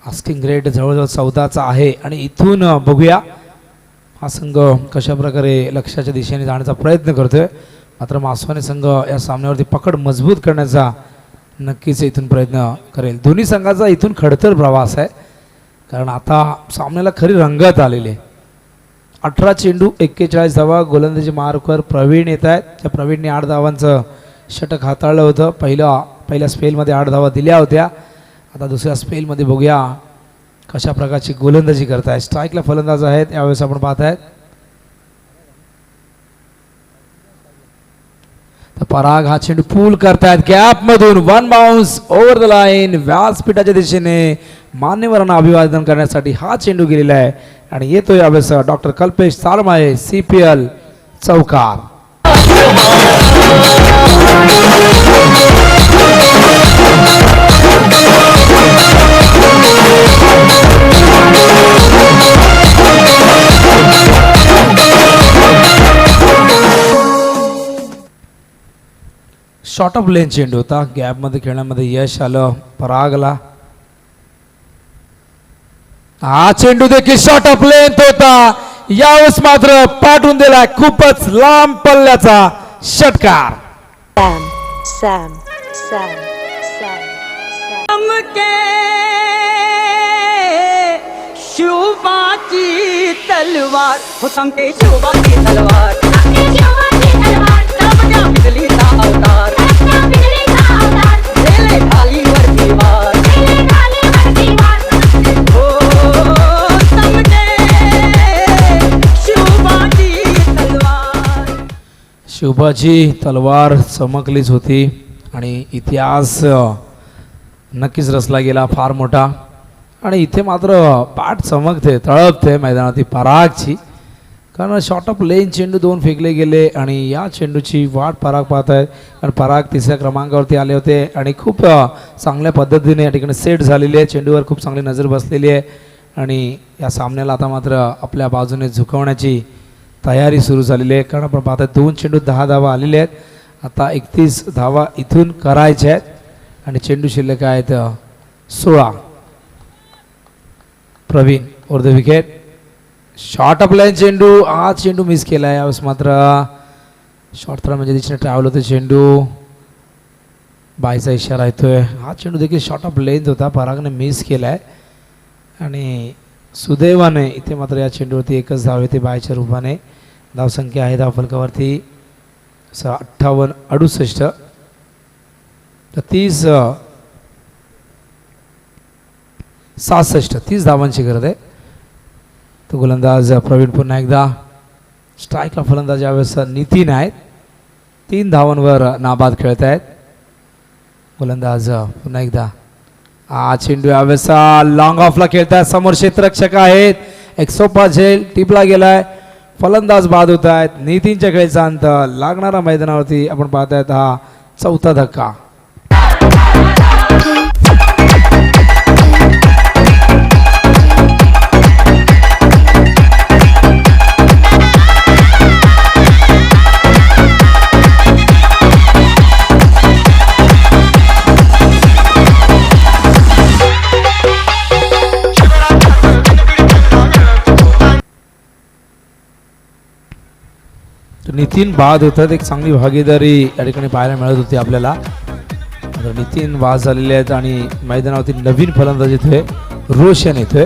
C: आस्किंग रेट जवळजवळ 14चा आहे आणि इथून बघूया हा संघ कशा प्रकारे लक्ष्याच्या दिशेने जाण्याचा प्रयत्न करतोय. मात्र मासवाने संघ या सामन्यावरती पकड मजबूत करण्याचा नक्कीच इथून प्रयत्न करेल. दोन्ही संघाचा इथून खडतर प्रवास आहे, कारण आता सामन्याला खरी रंगत आलेली आहे. 18 चेंडू 41 धावा. गोलंदाजी मार्कवर प्रवीण येत आहेत. त्या प्रवीणने 8 धावांचं षटक हाताळलं होतं. पहिल्या स्पेलमध्ये 8 धावा दिल्या होत्या. आता दुसऱ्या स्पेलमध्ये बघूया कशा प्रकारची गोलंदाजी करतायत. स्ट्राईकला फलंदाज आहेत यावेळेस आपण पाहत आहेत. तर पराग हा चेंडू पूल करतायत गॅपमधून. 1 बाउन्स ओव्हर द लाईन. व्यासपीठाच्या दिशेने मान्यवरांना अभिवादन करण्यासाठी हा चेंडू गेलेला आहे आणि येतोय यावेळेस डॉक्टर कल्पेश सारमाये CPL चौकार. शॉर्ट ऑफ लेन चेंडू होता. गॅपमध्ये खेळण्यामध्ये यश आलं परागला. हा चेंडू देखील शॉर्ट ऑफ लेंथ होता. यावेळेस मात्र पाठवून दिला खूपच लांब पल्ल्याचा षटकार.
F: Sam, Sam, Sam, Sam.
B: चमके शिवाची तलवार हो, चमके शिवाची तलवार. चमक्या बिजलीचा अवतार. गेले ढालीवरती वार. हो, चमके शिवाची तलवार.
C: शिवबाची तलवार चमकलीच होती आणि इतिहास नक्कीच रचला गेला फार मोठा. आणि इथे मात्र पाठ चमकते तळपते मैदानातील परागची, कारण शॉर्ट ऑफ लेन चेंडू 2 फेकले गेले आणि या चेंडूची वाट पराग पाहत आहे. कारण पराग 3ऱ्या क्रमांकावरती आले होते आणि खूप चांगल्या पद्धतीने या ठिकाणी सेट झालेली आहे. चेंडूवर खूप चांगली नजर बसलेली आहे आणि या सामन्याला आता मात्र आपल्या बाजूने झुकवण्याची तयारी सुरू झालेली आहे. कारण आपण पाहतो 2 चेंडू 10 धावा आलेले आहेत. आता 31 धावा इथून करायच्या आहेत आणि चेंडू शिल्लक आहेत 16. Praveen over the wicket. Short of line चेंडू. हा चेंडू मिस केला आहे. यावेळेस मात्र शॉर्ट थ्रो म्हणजे दिशेने ट्रॅव्हल होतं चेंडू. बायचा इशारा येतोय. हा चेंडू देखील शॉर्ट ऑफ लेंथ होता. परागने मिस केला आहे आणि सुदैवाने इथे मात्र या चेंडूवरती एकच धाव येते बायच्या रूपाने. धावसंख्या आहे धावफलकावरती 58 68. तर 30 धावांची गरज आहे. तो गोलंदाज प्रवीण पुन्हा एकदा. स्ट्राईकला फलंदाज यावेळेस नितीन आहेत. 3 धावांवर नाबाद खेळत आहेत. गोलंदाज पुन्हा एकदा. हा चेंडू यावेळेस लॉंग ऑफला खेळतात. समोर क्षेत्ररक्षक आहेत. एक सोपा झेल टिपला गेलाय. फलंदाज बाद होत आहेत. नितीनच्या खेळीचा अंत लागणारा मैदानावरती आपण पाहतायत हा 4था धक्का. नितीन बाद होतात, एक चांगली भागीदारी या ठिकाणी पाहायला मिळत होती आपल्याला. तर नितीन बाद झालेले आहेत आणि मैदानावरती नवीन फलंदाज येतोय, रोशन येतोय.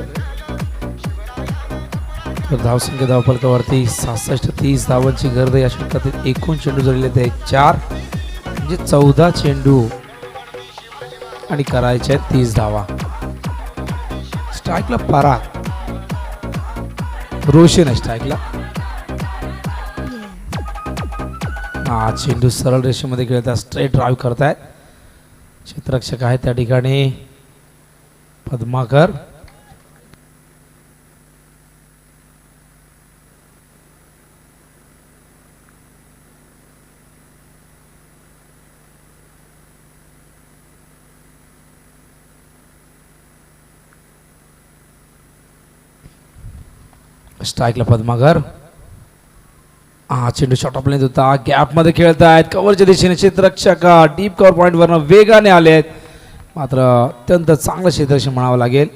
C: तर धावसंख्या धावफलकावरती 66-30 धावांची गरज आहे. या षटकातील एकूण चेंडू झालेले आहेत 4, म्हणजे 14 चेंडू आणि करायचे आहेत 30 धावा. स्ट्राईकला पराग, रोशन आहे स्ट्राईकला. हा चेंडू सरळ रेषेमध्ये खेळतात, स्ट्रेट ड्राईव्ह करतायत. क्षेत्ररक्षक आहेत त्या ठिकाणी पद्माकर. स्ट्राईकला पद्माकर. हा चेंडू शॉर्ट ऑफ लेंथ होता, गॅप मध्ये खेळतायत. कव्हरच्या दिशेने क्षेत्ररक्षक डीप कव्हर पॉईंट वरनं वेगाने आले आहेत, मात्र अत्यंत चांगलं क्षेत्ररक्षण म्हणावं लागेल.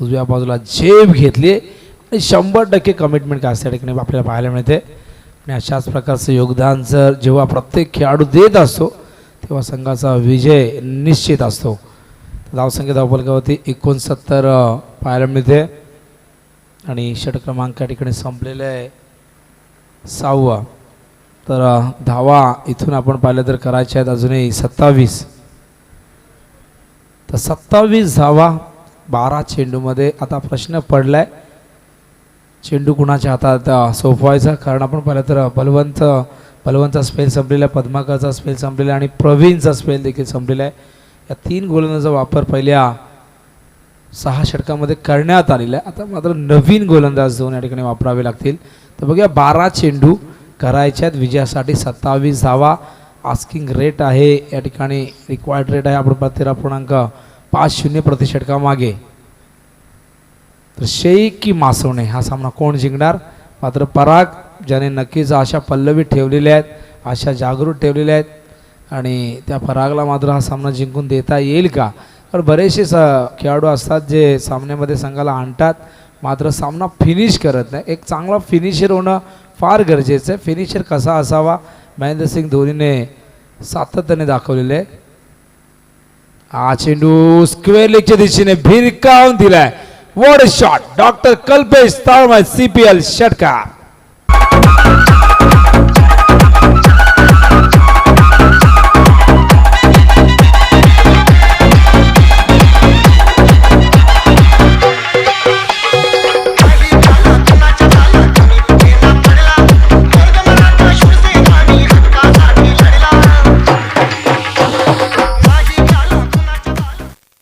C: उजव्या बाजूला झेप घेतली आणि 100% कमिटमेंट काय असते ठिकाणी आपल्याला पाहायला मिळते. आणि अशाच प्रकारचं योगदान जर जेव्हा प्रत्येक खेळाडू देत असतो तेव्हा संघाचा विजय निश्चित असतो. धावसंख्या धावफलकावरती 69 पाहायला मिळते आणि षटक क्रमांक या ठिकाणी संपलेले आहे 6वा. तर धावा इथून आपण पाहिलं तर करायच्या आहेत अजूनही 27. तर 27 धावा 12 चेंडूमध्ये. आता प्रश्न पडलाय चेंडू कुणाच्या हातात सोपवायचा, कारण आपण पाहिलं तर बलवंतचा स्पेल संपलेला आहे, पद्माकरचा स्पेल संपलेला आहे आणि प्रवीणचा स्पेल देखील संपलेला आहे. या 3 गोलंदाजांचा वापर पहिल्या 6 षटकामध्ये करण्यात आलेला आहे. आता मात्र नवीन गोलंदाज 2 या ठिकाणी वापरावे लागतील. तर बघूया 12 चेंडू करायच्यात विजयासाठी 27 धावा. आस्किंग रेट आहे या ठिकाणी, रिक्वायर्ड रेट आहे आपण 13.50 प्रति षटकामागे. तर शेख की मासवणे हा सामना कोण जिंकणार? मात्र पराग ज्याने नक्कीच आशा पल्लवी ठेवलेल्या आहेत, आशा जागृत ठेवलेल्या आहेत आणि त्या परागला मात्र हा सामना जिंकून देता येईल का? तर बरेचसे खेळाडू असतात जे सामन्यामध्ये संघाला आणतात मात्र सामना फिनिश करत नाही. एक चांगला फिनिशर होणं फार गरजेचं आहे. फिनिशर कसा असावा महेंद्रसिंग धोनीने सातत्याने दाखवलेले आहे. हा चेंडू स्क्वेअर लेगच्या दिशेने भिरकावून दिलाय. What a shot! Doctor Kalpesh Tarwal CPL षटकार.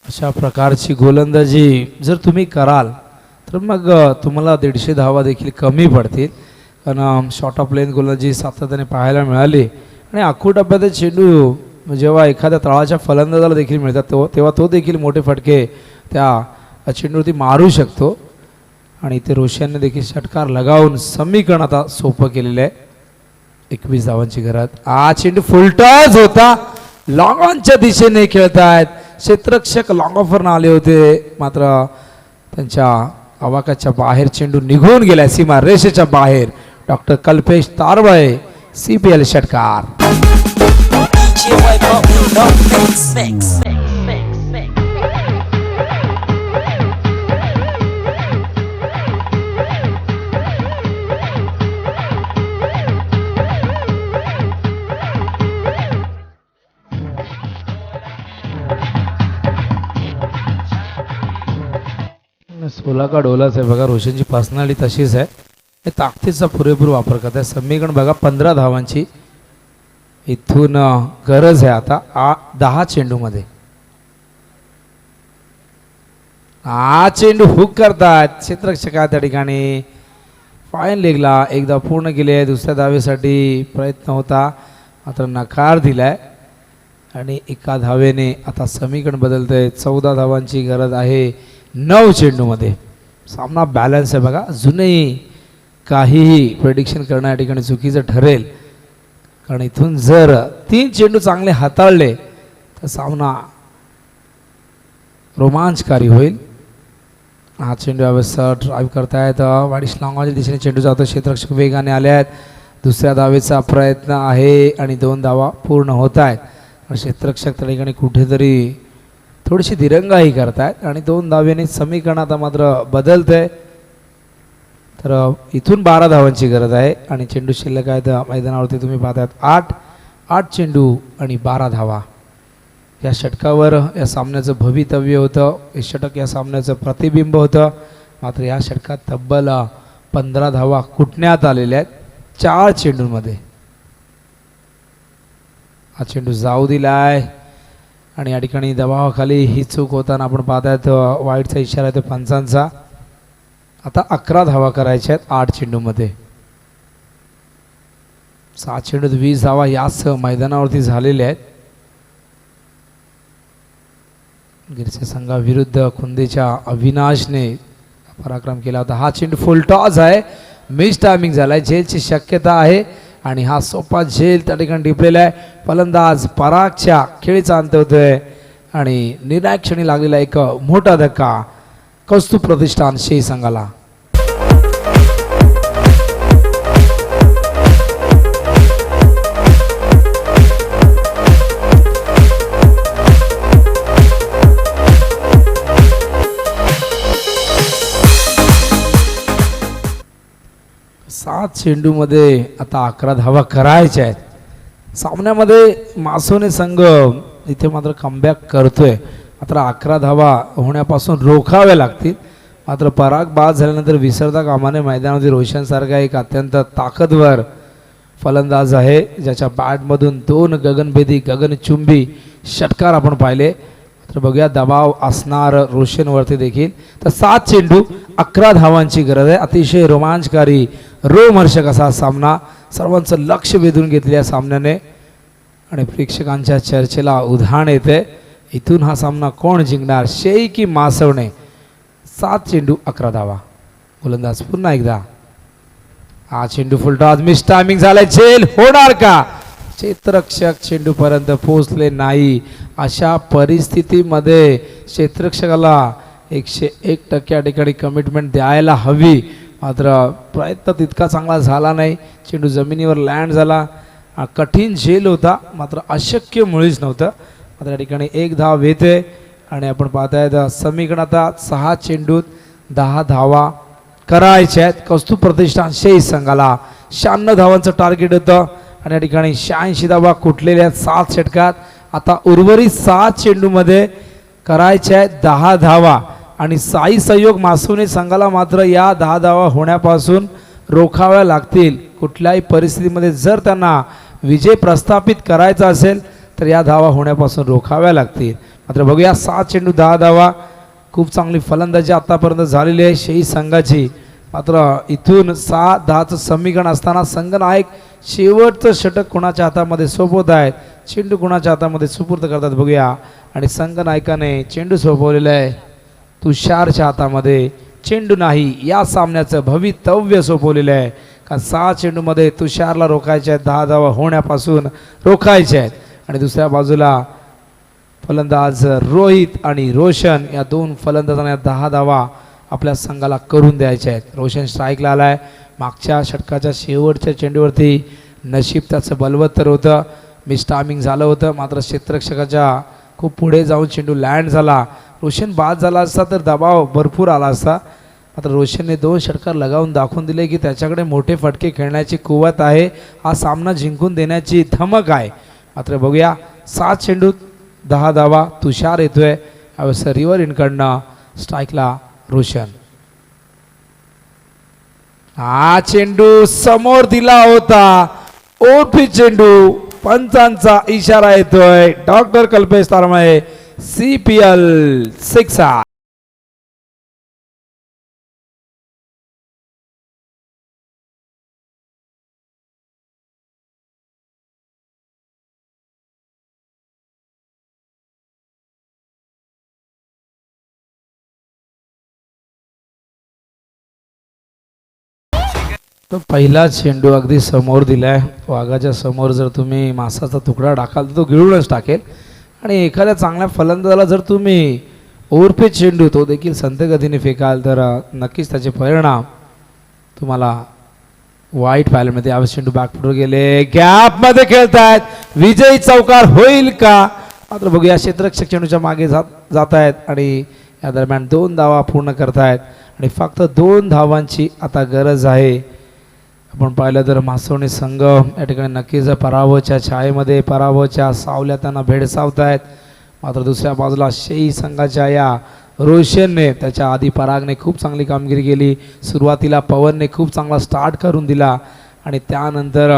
C: अशा प्रकारची गोलंदाजी जर तुम्ही कराल तर मग तुम्हाला 150 धावा देखील कमी पडतील, कारण शॉर्ट ऑफ लेंथ गोलंदाजी सातत्याने पाहायला मिळाली. आणि आखूड डब्यात चेंडू जेव्हा एखाद्या तळाच्या फलंदाजाला देखील मिळतात तेव्हा तो देखील मोठे फटके त्या चेंडूवरती मारू शकतो. आणि इथे रोशनने देखील षटकार लगावून समीकरण आता सोपं केलेलं आहे. 21 धावांची गरज. हा चेंडू फुलटॉस होता, लॉंग ऑनच्या दिशेने खेळतायत. क्षेत्ररक्षक लॉंग ऑफरनं आले होते मात्र त्यांच्या आवाकाच्या बाहेर चेंडू निघून गेला सीमा रेषेच्या बाहेर. डॉक्टर कल्पेश तारवाळे CPL षटकार. सोला का डोलाच आहे बघा. रोशनची पर्सनॅलिटी तशीच आहे. हे ताकदीचा पुरेपूर वापर करत आहे. समीकरण बघा 15 धावांची इथून गरज आहे आता 10 चेंडूमध्ये. हा चेंडू हुक करतात क्षेत्ररक्षक त्या ठिकाणी. फाईन लेगला एकदा पूर्ण केले, दुसऱ्या धावेसाठी प्रयत्न होता मात्र नकार दिलाय आणि एका धावेने आता समीकरण बदलतंय. 14 धावांची गरज आहे 9 चेंडूमध्ये. सामना बॅलन्स आहे बघा. अजूनही काहीही प्रेडिक्शन करणं या ठिकाणी चुकीचं ठरेल, कारण इथून जर 3 चेंडू चांगले हाताळले तर सामना रोमांचकारी होईल. हा चेंडू अवस्था ड्राईव्ह करतायत वाडीश लांगाच्या दिशेने चेंडू जातो. क्षेत्ररक्षक वेगाने आले आहेत. दुसऱ्या धावेचा प्रयत्न आहे आणि 2 धावा पूर्ण होत आहेत. क्षेत्ररक्षक त्या ठिकाणी कुठेतरी थोडीशी दिरंगाई करतायत आणि 2 धावेने समीकरण आता मात्र बदलतंय. तर इथून 12 धावांची गरज आहे आणि चेंडू शिल्लक आहे. तर मैदानावरती तुम्ही पाहतायत 8 चेंडू आणि 12 धावा. या षटकावर या सामन्याचं भवितव्य होतं. हे षटक या सामन्याचं प्रतिबिंब होतं. मात्र या षटकात तब्बल 15 धावा कुटण्यात आलेल्या आहेत 4 चेंडूंमध्ये. हा चेंडू जाऊ दिलाय आणि या ठिकाणी दबावाखाली ही चूक होताना आपण पाहतायत वाईटचा इशारा आहे तो पंचांचा. आता 11 धावा करायच्या आहेत 8 चेंडूमध्ये. 7 चेंडूत 20 धावा याच मैदानावरती झालेल्या आहेत. गिरच्या संघाविरुद्ध खुंदेच्या अविनाशने पराक्रम केला होता. हा चेंडू फुल टॉस आहे. मिस टायमिंग झालाय. झेलची शक्यता आहे आणि हा सोपा झेल त्या ठिकाणी टिपलेला आहे. फलंदाज परागच्या खेळीचा अंत होतोय आणि निर्णायक क्षणी लागलेला एक मोठा धक्का कौस्तुभ प्रतिष्ठान शेही संघाला. सात चेंडूमध्ये आता 11 धावा करायच्या आहेत. सामन्यामध्ये मासोने संघ इथे मात्र कमबॅक करतोय. मात्र 11 धावा होण्यापासून रोखाव्या लागतील. मात्र पराग बाद झाल्यानंतर विसरता कामाने मैदानामध्ये रोशनसारखा एक अत्यंत ताकदवर फलंदाज आहे ज्याच्या बॅटमधून 2 गगनभेदी गगनचुंबी षटकार आपण पाहिले. तर बघूया दबाव असणार रोशनवरती देखील. तर 7 चेंडू 11 धावांची गरज आहे. अतिशय रोमांचकारी रोमहर्षक असा सामना. सर्वांचं लक्ष वेधून घेतलेल्या सामन्याने आणि प्रेक्षकांच्या चर्चेला उधाण येते. इथून हा सामना कोण जिंकणार, शेही की मासवणे. 7 चेंडू 11 धावा. गोलंदाज पुन्हा एकदा. हा चेंडू फुलटॉस मिस टायमिंग झालाय. झेल होणार का? क्षेत्ररक्षक चेंडूपर्यंत पोहोचले नाही. अशा परिस्थितीमध्ये क्षेत्ररक्षकाला 101% या ठिकाणी कमिटमेंट द्यायला हवी. मात्र प्रयत्न तितका चांगला झाला नाही. चेंडू जमिनीवर लँड झाला. कठीण झेल होता मात्र अशक्य मुळीच नव्हतं. मात्र या ठिकाणी 1 धाव येते आणि आपण पाहतायत समीकरण आता 6 चेंडूत 10 धावा करायच्या आहेत. कौस्तुभ प्रतिष्ठान शेही संघाला 96 धावांचं टार्गेट होतं आणि या ठिकाणी 86 धावा कुठलेल्या 7 षटकात. आता उर्वरित 7 चेंडूमध्ये करायच्या आहेत 10 धावा आणि साई सहयोग मासोने संघाला मात्र या 10 धावा होण्यापासून रोखाव्या लागतील. कुठल्याही परिस्थितीमध्ये जर त्यांना विजय प्रस्थापित करायचा असेल तर या धावा होण्यापासून रोखाव्या लागतील. मात्र बघूया 7 चेंडू 10 धावा. खूप चांगली फलंदाजी आतापर्यंत झालेली आहे शेही संघाची. मात्र इथून 6-10चं समीकरण असताना संघनायक शेवटचं षटक कुणाच्या हातामध्ये सोपवत आहेत, चेंडू कुणाच्या हातामध्ये सुपूर्द करतात बघूया. आणि संघनायकाने चेंडू सोपवलेला आहे तुषारच्या हातामध्ये. चेंडू नाही, या सामन्याचं भवितव्य सोपवलेलं आहे. कारण 6 चेंडूमध्ये तुषारला रोखायचे आहेत, 10 धावा होण्यापासून रोखायचे आहेत. आणि दुसऱ्या बाजूला फलंदाज रोहित आणि रोशन या 2 फलंदाजांना 10 धावा आपल्या संघाला करून द्यायचे आहेत. रोशन स्ट्राईकला आला आहे. मागच्या षटकाच्या शेवटच्या चेंडूवरती नशीब त्याचं बलवत्तर होतं. मिस टायमिंग झालं होतं. मात्र क्षेत्ररक्षकाच्या खूप पुढे जाऊन चेंडू लँड झाला. रोशन बाद झाला असता तर दबाव भरपूर आला असता. मात्र रोशनने 2 षटकार लगावून दाखवून दिले की त्याच्याकडे मोठे फटके खेळण्याची कुवत आहे. हा सामना जिंकून देण्याची धमक आहे. मात्र बघूया 7 चेंडूत 10 धावा. तुषार येतोय यावेळेस रिव्हर इनकडनं. स्ट्राईकला रोशन. हा चेंडू समोर दिला होता. ओपी चेंडू. पंचांचा इशारा येतोय. डॉक्टर कल्पेश तारमळे. CPL 6. तो पहिला चेंडू अगदी समोर दिलाय. वाघाच्या समोर जर तुम्ही मासाचा तुकडा टाकाल तर तो गिळूनच टाकेल. आणि एखाद्या चांगल्या फलंदाजाला जर तुम्ही ओरफे चेंडू तो देखील संथ गतीने फेकाल तर नक्कीच त्याचे परिणाम तुम्हाला वाईट पाहिल्यामध्ये यावेळेस चेंडू बॅकफुटवर गेले, गॅप मध्ये खेळतायत, विजयी चौकार होईल का? मात्र बघूया क्षेत्ररक्षक चेंडूच्या मागे जात आहेत आणि या दरम्यान 2 धावा पूर्ण करतायत आणि फक्त 2 धावांची आता गरज आहे. आपण पाहिलं तर मासवणी संघ या ठिकाणी नक्कीच पराभवाच्या छायेमध्ये, पराभवाच्या सावल्या त्यांना भेडसावत आहेत. मात्र दुसऱ्या बाजूला शेई संघाच्या या रोशनने त्याच्या आधी परागने खूप चांगली कामगिरी केली. सुरुवातीला पवनने खूप चांगला स्टार्ट करून दिला आणि त्यानंतर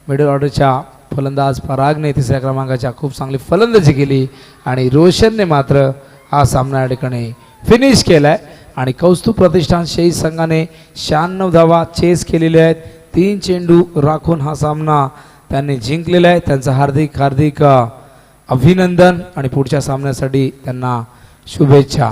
C: मिडल ऑर्डरच्या फलंदाज परागने 3ऱ्या क्रमांकाच्या खूप चांगली फलंदाजी केली आणि रोशनने मात्र हा सामना या ठिकाणी फिनिश केला आहे. आणि कौस्तुभ प्रतिष्ठान शेई संघाने 96 धावा चेस केलेले आहेत. 3 चेंडू राखून हा सामना त्यांनी जिंकलेला आहे. त्यांचं हार्दिक अभिनंदन आणि पुढच्या सामन्यासाठी त्यांना शुभेच्छा.